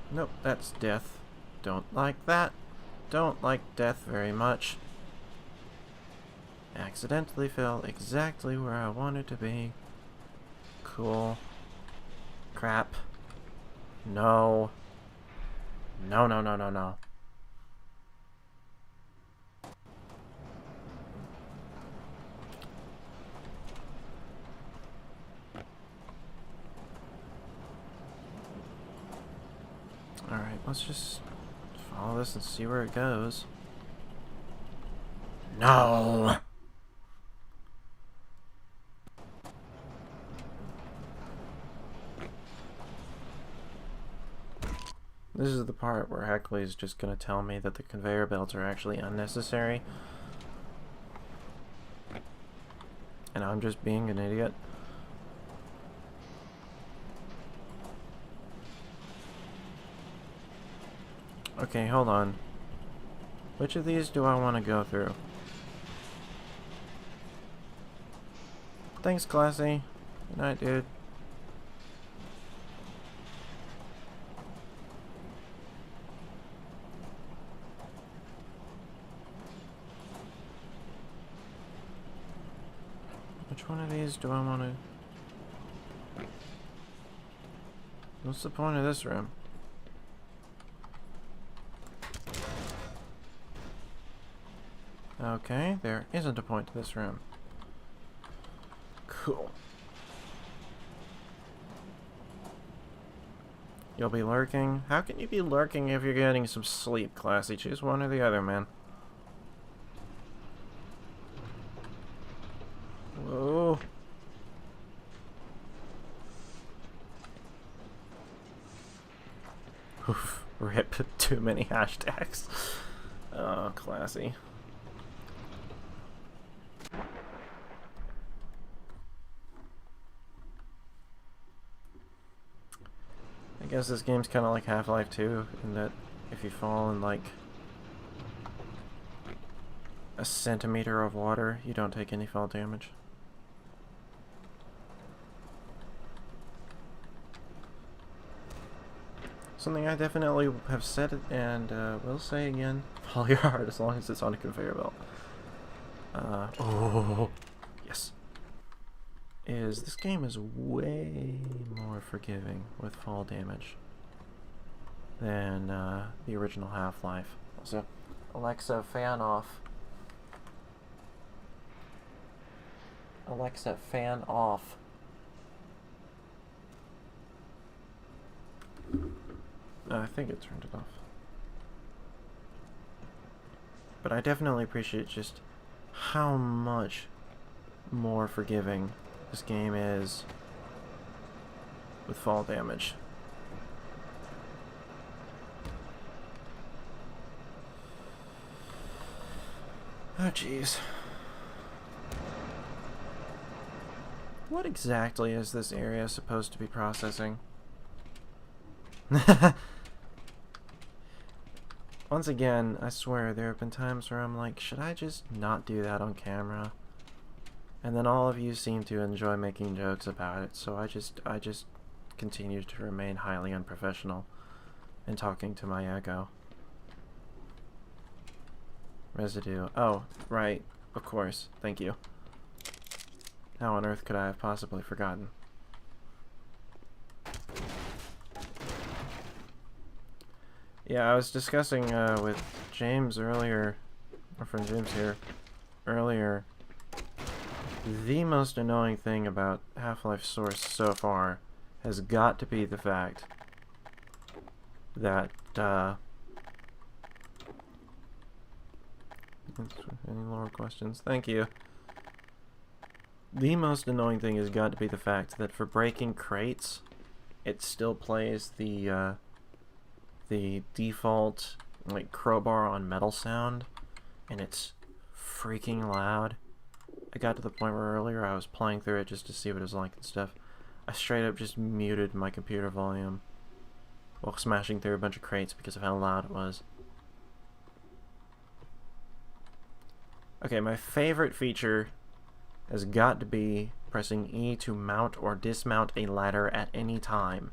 Nope, that's death. Don't like that. Don't like death very much. Accidentally fell exactly where I wanted to be. Cool. Crap. No. No, no, no, no, no. Alright, let's just follow this and see where it goes. No! This is the part where Heckley is just going to tell me that the conveyor belts are actually unnecessary. And I'm just being an idiot. Okay, hold on. Which of these do I want to go through? Thanks, Classy. Good night, dude. Which one of these do I want to... What's the point of this room? Okay, there isn't a point to this room. Cool. You'll be lurking? How can you be lurking if you're getting some sleep, Classy? Choose one or the other, man. Whoa. Oof. Rip. Too many hashtags. Oh, Classy. I guess this game's kind of like Half-Life 2, in that if you fall in like a centimeter of water, you don't take any fall damage. Something I definitely have said and will say again. Follow your heart as long as it's on a conveyor belt. Oh, yes. Is this game is way more forgiving with fall damage than the original Half-Life. Also, Alexa, fan off. Alexa, fan off. I think it turned it off. But I definitely appreciate just how much more forgiving this game is with fall damage. Oh jeez. What exactly is this area supposed to be processing? Once again, I swear there have been times where I'm like, should I just not do that on camera? And then all of you seem to enjoy making jokes about it, so I just continue to remain highly unprofessional and talking to my ego. Residue. Oh, right. Of course. Thank you. How on earth could I have possibly forgotten? Yeah, I was discussing with James earlier, our friend James here, earlier. The most annoying thing about Half-Life Source so far has got to be the fact that, any more questions? Thank you. The most annoying thing has got to be the fact that for breaking crates, it still plays the default, like, crowbar on metal sound, and it's freaking loud. I got to the point where earlier I was playing through it just to see what it was like and stuff. I straight up just muted my computer volume while smashing through a bunch of crates because of how loud it was. Okay, my favorite feature has got to be pressing E to mount or dismount a ladder at any time.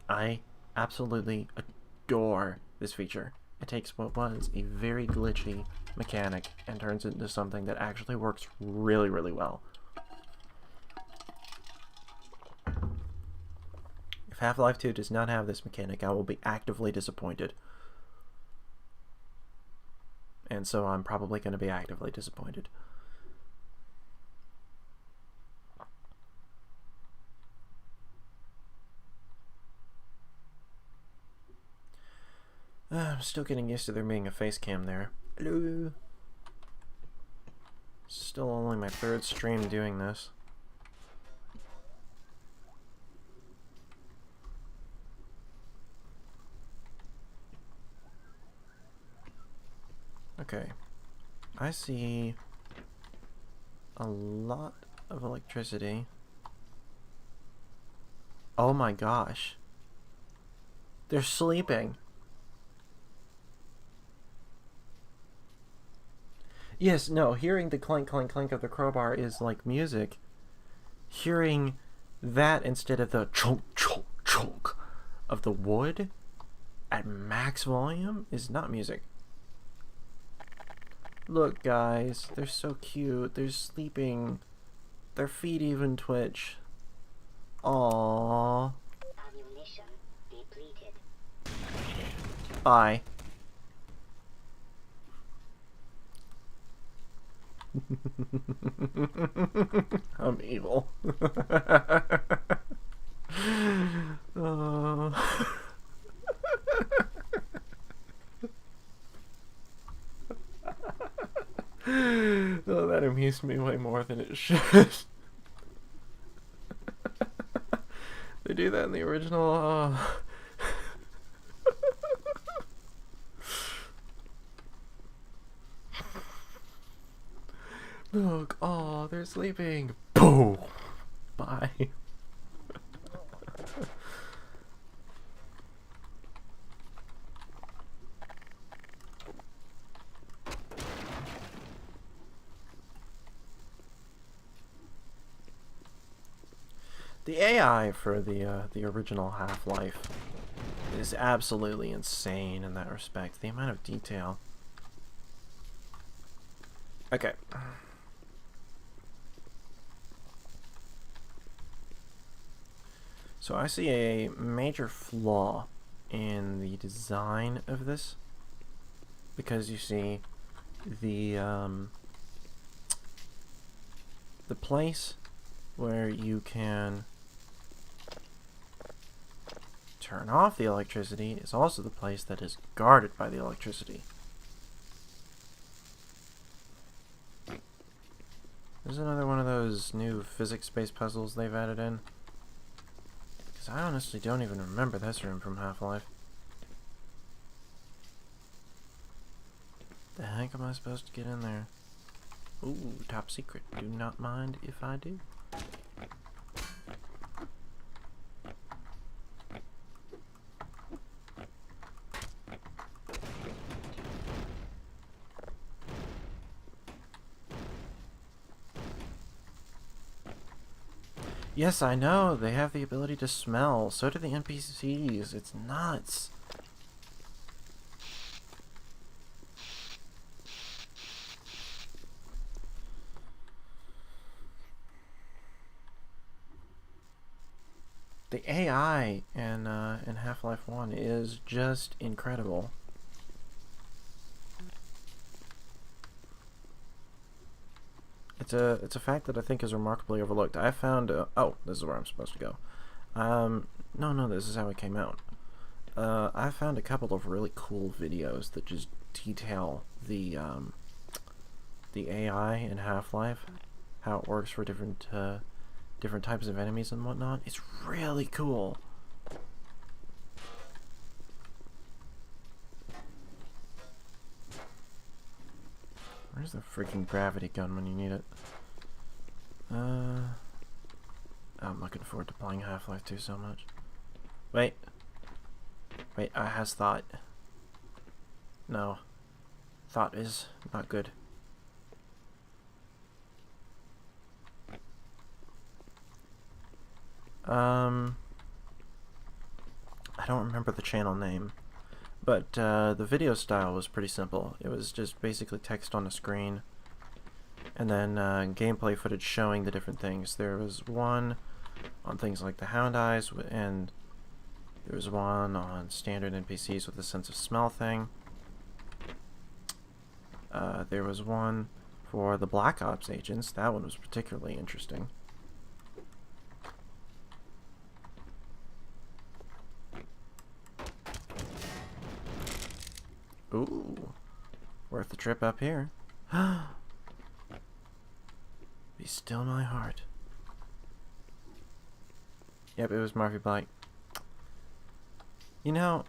I absolutely adore this feature. It takes what was a very glitchy mechanic and turns it into something that actually works really, really well. If Half-Life 2 does not have this mechanic, I will be actively disappointed. And so I'm probably going to be actively disappointed. I'm still getting used to there being a face cam there. Hello. Still only my third stream doing this. Okay. I see a lot of electricity. Oh my gosh. They're sleeping. Yes, no, hearing the clink, clink, clink of the crowbar is like music. Hearing that instead of the chunk, chunk, chunk of the wood at max volume is not music. Look, guys, they're so cute. They're sleeping. Their feet even twitch. Aww. Ammunition depleted. Bye. I'm evil. Oh. Oh, that amused me way more than it should. They do that in the original. Look, oh, they're sleeping. Boom. Bye. The AI for the original Half-Life is absolutely insane in that respect. The amount of detail. Okay. So I see a major flaw in the design of this, because you see the place where you can turn off the electricity is also the place that is guarded by the electricity. There's another one of those new physics-based puzzles they've added in. Because I honestly don't even remember this room from Half-Life. The heck am I supposed to get in there? Ooh, top secret. Do not mind if I do. Yes, I know. They have the ability to smell. So do the NPCs. It's nuts. The AI in Half-Life 1 is just incredible. It's a fact that I think is remarkably overlooked. I found oh, this is where I'm supposed to go. No, this is how it came out. I found a couple of really cool videos that just detail the AI in Half-Life, how it works for different types of enemies and whatnot. It's really cool. Where's the freaking gravity gun when you need it? I'm looking forward to playing Half-Life 2 so much. Wait, I has thought. No. Thought is not good. I don't remember the channel name, but the video style was pretty simple. It was just basically text on a screen, and then gameplay footage showing the different things. There was one on things like the Hound Eyes, and there was one on standard NPCs with a sense of smell thing. There was one for the Black Ops agents. That one was particularly interesting. Ooh, worth the trip up here. Be still my heart. Yep, it was Murphy Blight. You know,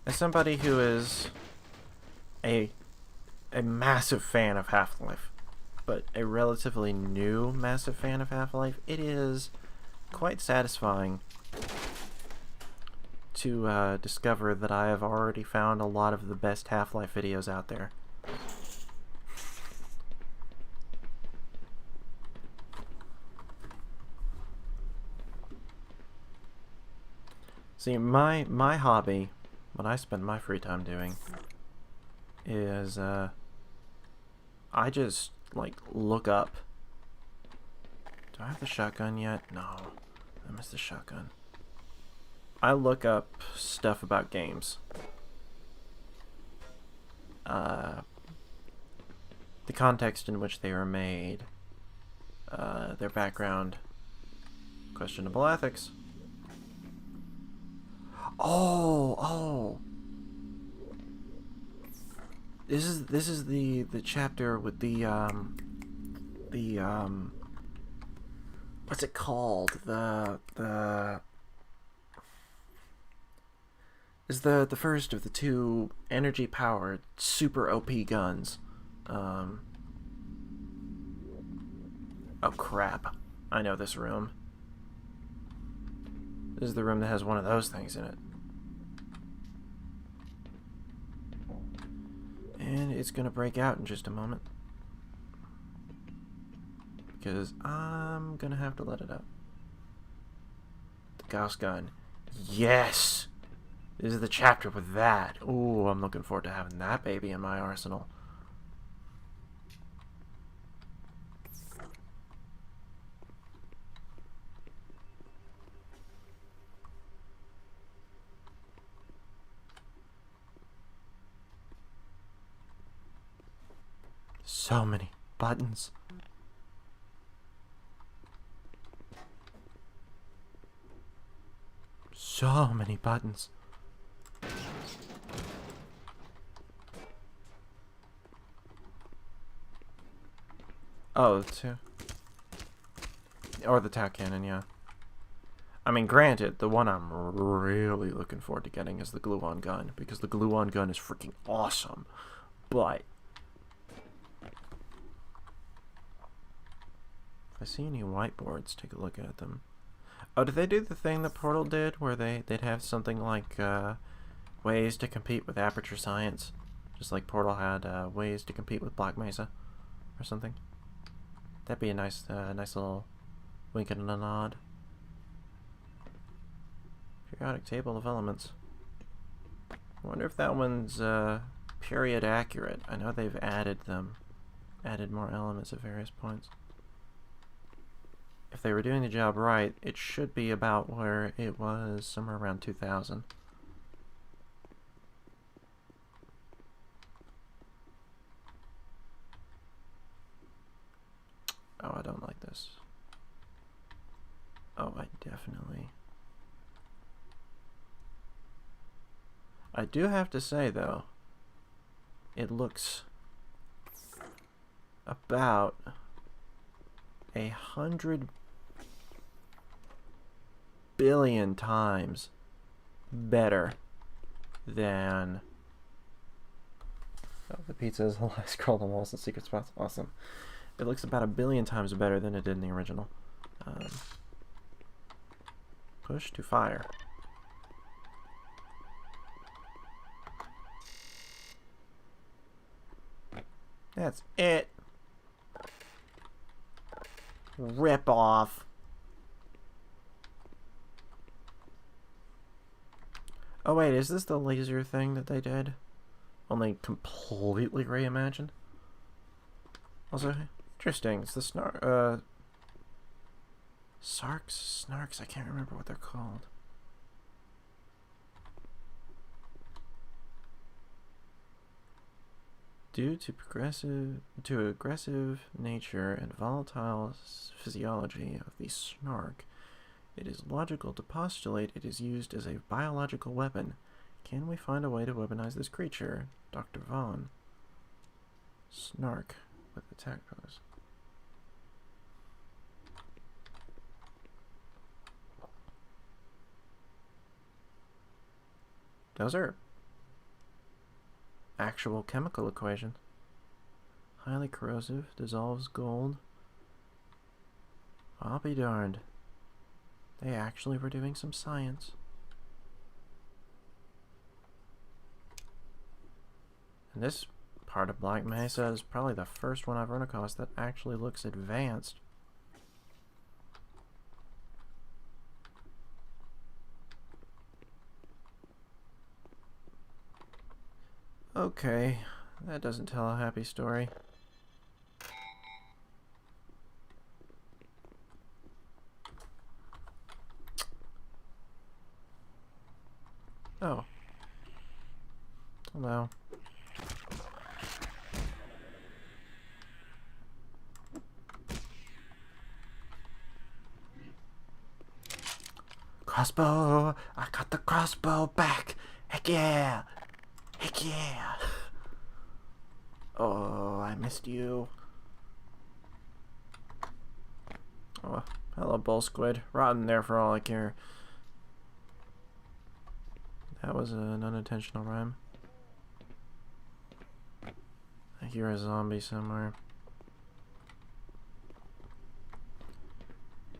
as somebody who is a massive fan of Half-Life, but a relatively new massive fan of Half-Life, it is quite satisfying to discover that I have already found a lot of the best Half-Life videos out there. See, my hobby, what I spend my free time doing, is I just like look up. Do I have the shotgun yet? No, I missed the shotgun. I look up stuff about games. The context in which they were made, their background, questionable ethics. Oh! This is the chapter with the what's it called? Is the first of the two energy powered super OP guns. Oh crap. I know this room. This is the room that has one of those things in it. And it's gonna break out in just a moment, because I'm gonna have to let it up. The Gauss gun. Yes! This is the chapter with that. Ooh, I'm looking forward to having that baby in my arsenal. So many buttons. So many buttons. Oh, the two. Or the tack cannon, yeah. I mean, granted, the one I'm really looking forward to getting is the glue-on gun, because the glue-on gun is freaking awesome. But if I see any whiteboards, take a look at them. Oh, did they do the thing that Portal did, where they'd have something like ways to compete with Aperture Science, just like Portal had ways to compete with Black Mesa, or something? That'd be a nice little wink and a nod. Periodic table of elements. I wonder if that one's period accurate. I know they've added more elements at various points. if they were doing the job right, it should be about where it was somewhere around 2000. Oh, I don't like this. Oh, I do have to say, though, it looks about 100 billion times better than... Oh, the pizza is I scrolled on walls and secret spots. Awesome. It looks about 1 billion times better than it did in the original. Push to fire. That's it. Rip off. Oh wait, is this the laser thing that they did? Only completely reimagined? Also, interesting. It's the Snarks, I can't remember what they're called. Due to aggressive nature and volatile physiology of the Snark, it is logical to postulate it is used as a biological weapon. Can we find a way to weaponize this creature? Dr. Vaughn. Snark with attack pose. Those are actual chemical equations. Highly corrosive, dissolves gold. I'll be darned. They actually were doing some science. And this part of Black Mesa is probably the first one I've run across that actually looks advanced. Okay, that doesn't tell a happy story. Oh. Hello. Crossbow! I got the crossbow back! Heck yeah! Heck yeah! Oh, I missed you. Oh, hello, bull squid. Rotten there for all I care. That was an unintentional rhyme. I hear a zombie somewhere.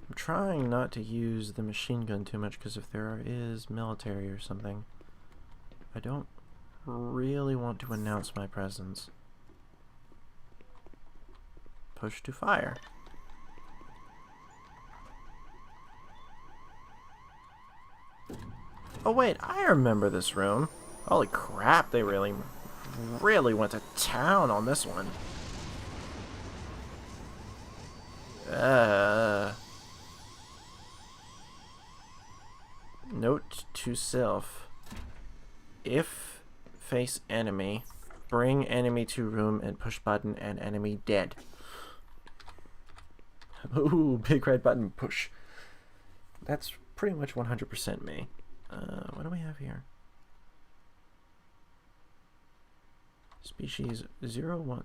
I'm trying not to use the machine gun too much because if there is military or something, I don't really want to announce my presence. Push to fire. Oh wait, I remember this room. Holy crap, they really went to town on this one. Note to self. If face enemy, bring enemy to room and push button and enemy dead. Ooh, big red button, push. That's pretty much 100% me. What do we have here? Species 01.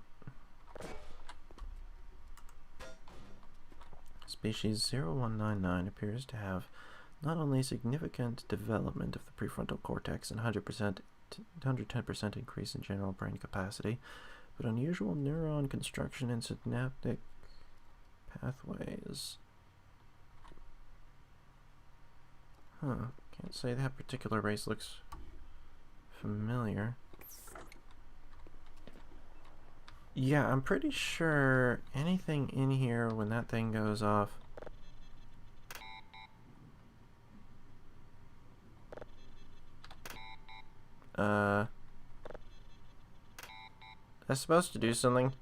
Species 0199 appears to have not only significant development of the prefrontal cortex and 110% increase in general brain capacity, but unusual neuron construction and synaptic pathways. Huh. Can't say that particular race looks familiar. Yeah, I'm pretty sure anything in here when that thing goes off. That's supposed to do something.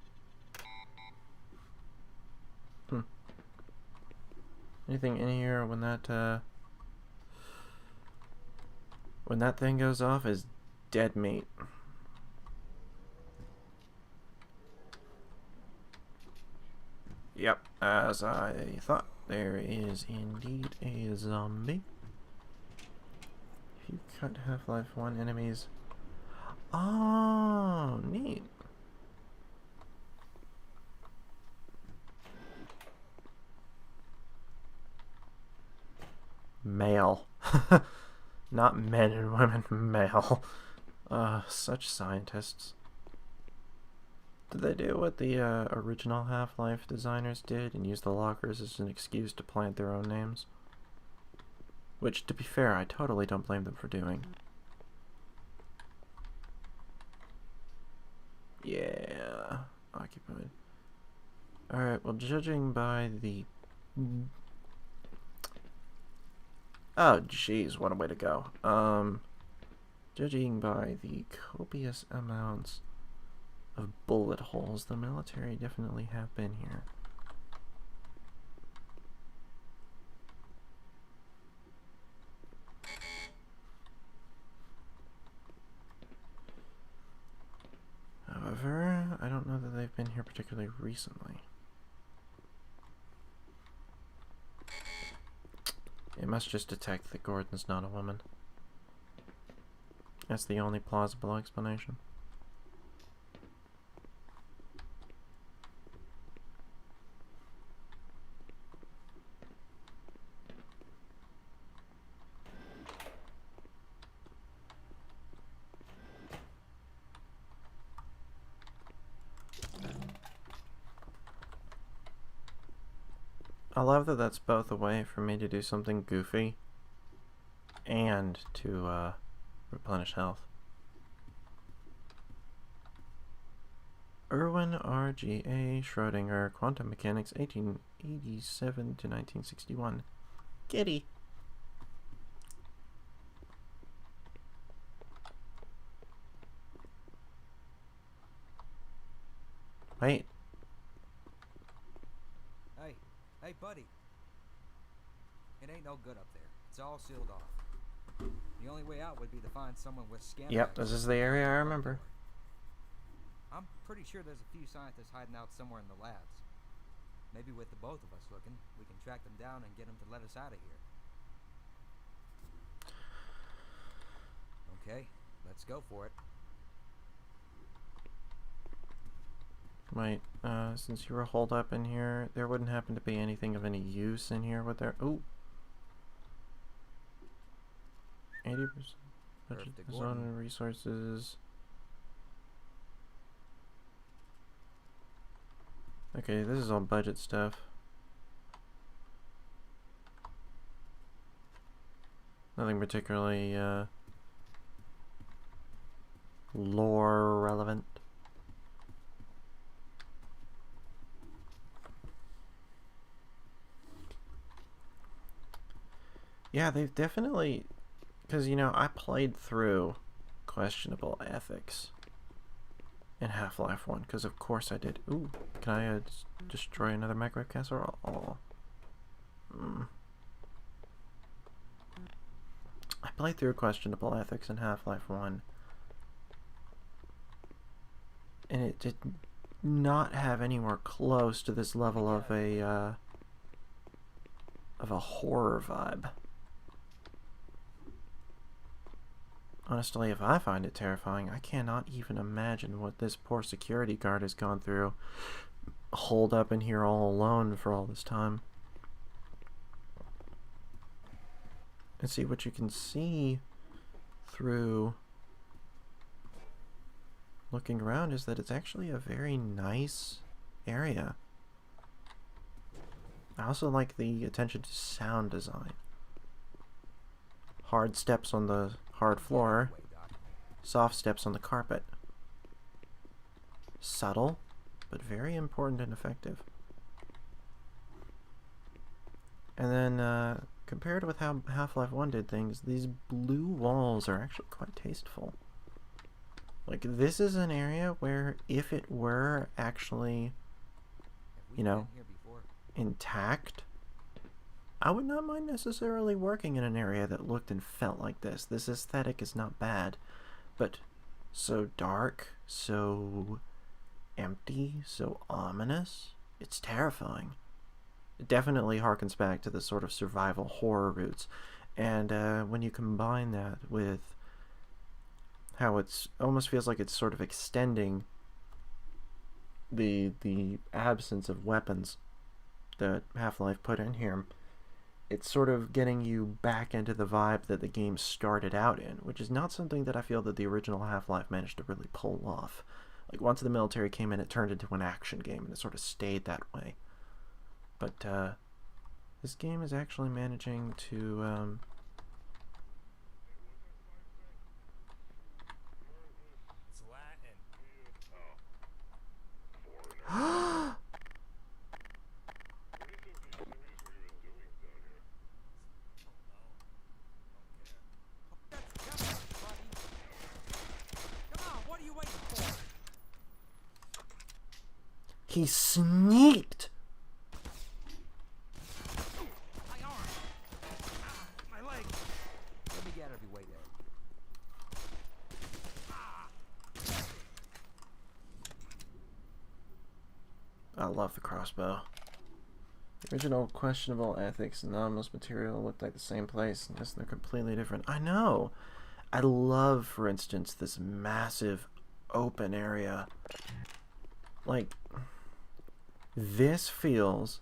anything in here when that thing goes off is dead meat. Yep, as I thought, there is indeed a zombie. If you cut Half-Life 1 enemies... Oh, neat. Male. Not men and women, male. Such scientists. Did they do what the original Half-Life designers did and use the lockers as an excuse to plant their own names? Which, to be fair, I totally don't blame them for doing. Yeah, occupied. Alright, well, judging by the... Oh, jeez, what a way to go. Judging by the copious amounts of bullet holes, the military definitely have been here. However, I don't know that they've been here particularly recently. It must just detect that Gordon's not a woman. That's the only plausible explanation. I love that that's both a way for me to do something goofy and to replenish health. Erwin R.G.A. Schrödinger, Quantum Mechanics, 1887 to 1961. Kitty. Wait. Hey, buddy. It ain't no good up there. It's all sealed off. The only way out would be to find someone with scanner. Yep, this is the area I remember. I'm pretty sure there's a few scientists hiding out somewhere in the labs. Maybe with the both of us looking, we can track them down and get them to let us out of here. Okay, let's go for it. Wait, since you were holed up in here, there wouldn't happen to be anything of any use in here, would there? Ooh. 80% budget zone resources. Okay, this is all budget stuff. Nothing particularly, lore relevant. Yeah, they've definitely... Because, you know, I played through questionable ethics in Half-Life 1, because of course I did. Ooh, can I destroy another microwave casserole? Oh. I played through questionable ethics in Half-Life 1, and it did not have anywhere close to this level of a horror vibe. Honestly, if I find it terrifying, I cannot even imagine what this poor security guard has gone through, holed up in here all alone for all this time. And see, what you can see through looking around is that it's actually a very nice area. I also like the attention to sound design. Hard steps on the hard floor, soft steps on the carpet. Subtle, but very important and effective. And then, compared with how Half-Life 1 did things, these blue walls are actually quite tasteful. Like, this is an area where if it were actually, you know, intact, I would not mind necessarily working in an area that looked and felt like this. This aesthetic is not bad, but so dark, so empty, so ominous. It's terrifying. It definitely harkens back to the sort of survival horror roots. And when you combine that with how it's almost feels like it's sort of extending the absence of weapons that Half-Life put in here, it's sort of getting you back into the vibe that the game started out in, which is not something that I feel that the original Half-Life managed to really pull off. Like, once the military came in, it turned into an action game, and it sort of stayed that way. But this game is actually managing to It's Latin. Come on, what are you waiting for? He sneaked! My arm. Ah, my leg. Let me get out of your way there. I love the crossbow. The original questionable ethics and anomalous material looked like the same place, and they're completely different. I know! I love, for instance, this massive open area. Like, this feels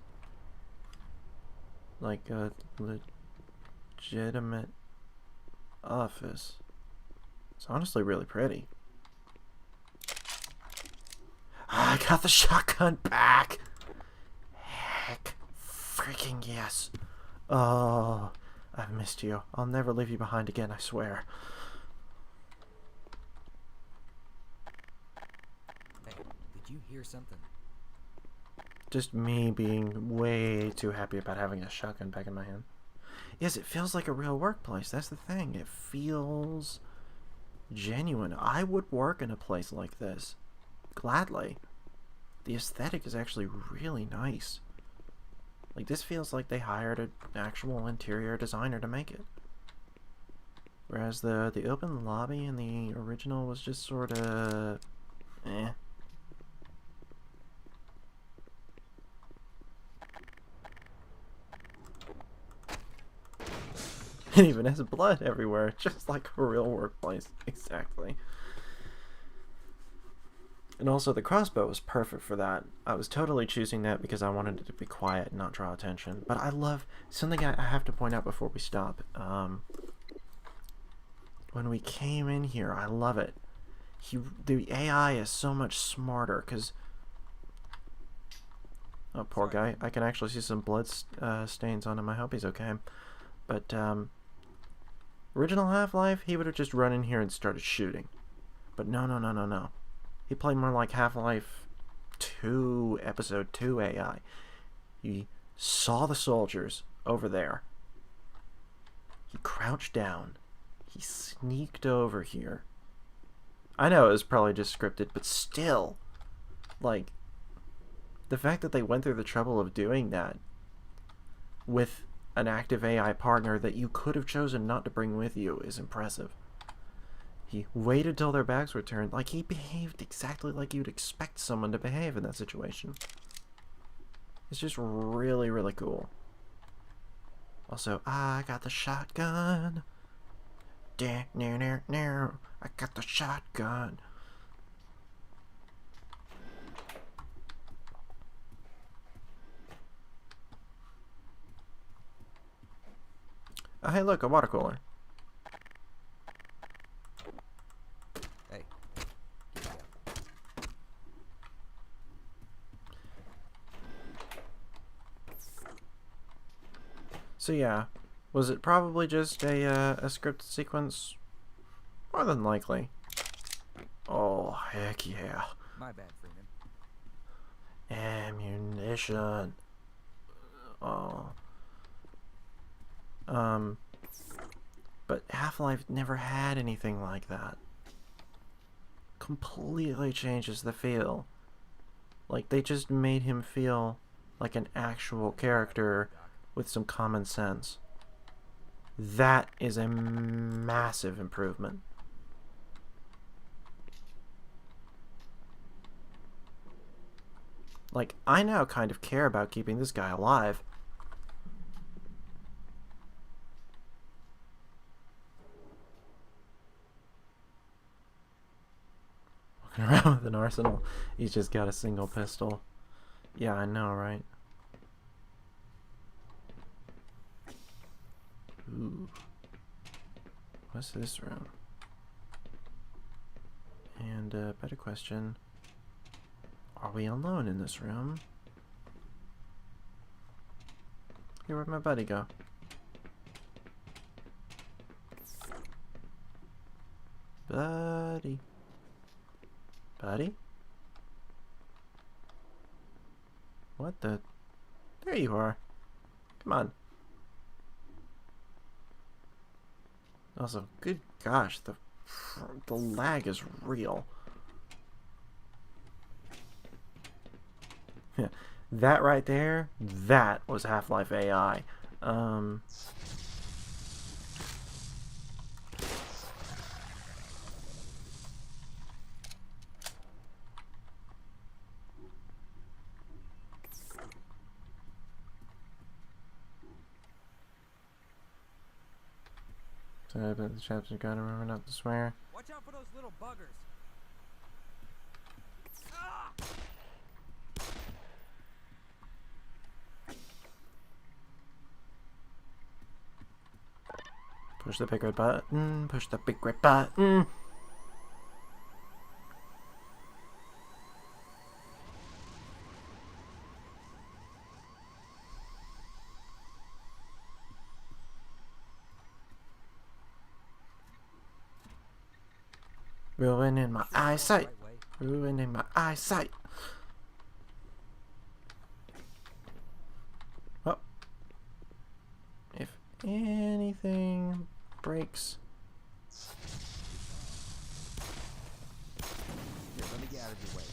like a legitimate office. It's honestly really pretty. I got the shotgun back! Heck, freaking yes. Oh, I've missed you. I'll never leave you behind again, I swear. Hey, did you hear something? Just me being way too happy about having a shotgun back in my hand. Yes, it feels like a real workplace. That's the thing. It feels genuine. I would work in a place like this. Gladly. The aesthetic is actually really nice. Like, this feels like they hired an actual interior designer to make it. Whereas the open lobby in the original was just sort of eh. It even has blood everywhere, just like a real workplace. Exactly. And also, the crossbow was perfect for that. I was totally choosing that because I wanted it to be quiet and not draw attention. But I love... Something I have to point out before we stop. When we came in here, I love it. The AI is so much smarter, because... Oh, poor guy. I can actually see some blood stains on him. I hope he's okay. But, original Half-Life, he would have just run in here and started shooting. But no. He played more like Half-Life 2, Episode 2 AI. He saw the soldiers over there. He crouched down. He sneaked over here. I know it was probably just scripted, but still. Like, the fact that they went through the trouble of doing that with an active AI partner that you could have chosen not to bring with you is impressive. He waited till their backs were turned. Like, he behaved exactly like you'd expect someone to behave in that situation. It's just really, really cool. Also, I got the shotgun. I got the shotgun. Oh, hey, look, a water cooler. Hey, get out. So yeah, was it probably just a scripted sequence? More than likely. Oh, heck yeah. My bad, Freeman. Ammunition. Oh. But Half-Life never had anything like that. Completely changes the feel. Like, they just made him feel like an actual character with some common sense. That is a massive improvement. Like, I now kind of care about keeping this guy alive. Walking around with an arsenal. He's just got a single pistol. Yeah, I know, right? Ooh. What's this room? And better question. Are we alone in this room? Hey, where'd my buddy go? Buddy. Buddy? What the? There you are. Come on. Also, good gosh, the lag is real. That right there, that was Half-Life AI. Sorry about the chapter, gotta remember not to swear. Watch out for those little buggers. Push the big red button, push the big red button. Ruining my eyesight. Ruining my eyesight. Well, if anything breaks. Here, let me get out of your way.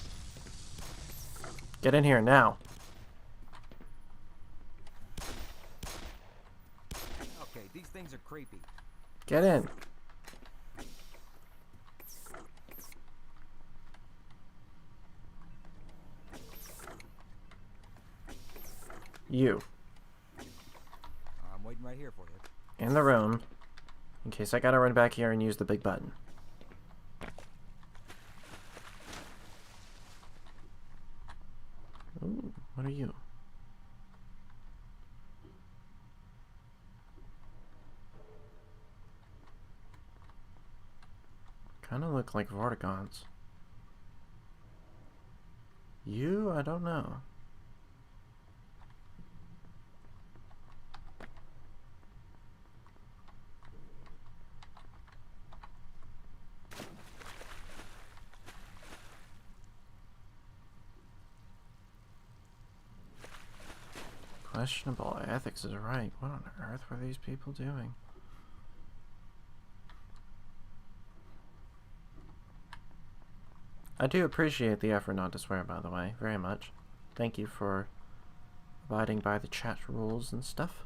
Get in here now. Okay, these things are creepy. Get in. You. I'm waiting right here for you. In the room. In case I gotta run back here and use the big button. Ooh, what are you? Kinda look like Vortigons. You? I don't know. Questionable ethics is right. What on earth were these people doing? I do appreciate the effort not to swear, by the way, very much. Thank you for abiding by the chat rules and stuff.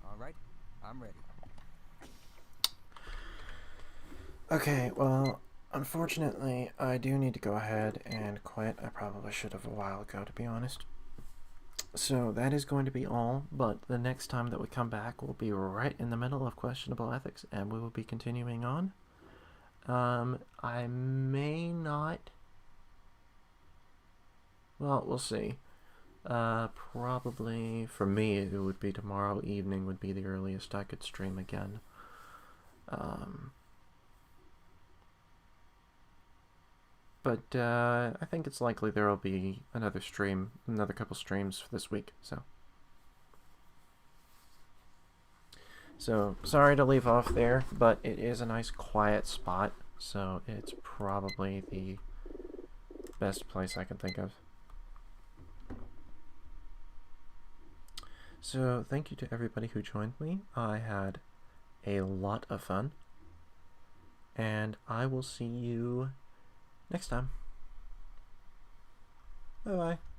Alright, I'm ready. Okay, well, unfortunately, I do need to go ahead and quit. I probably should have a while ago, to be honest. So that is going to be all, but the next time that we come back, we'll be right in the middle of questionable ethics, and we will be continuing on. I may not... Well, we'll see. Probably, for me, it would be tomorrow evening would be the earliest I could stream again. But I think it's likely there will be another couple streams for this week, so. So, sorry to leave off there, but it is a nice quiet spot, so it's probably the best place I can think of. So, thank you to everybody who joined me. I had a lot of fun, and I will see you next time. Bye bye.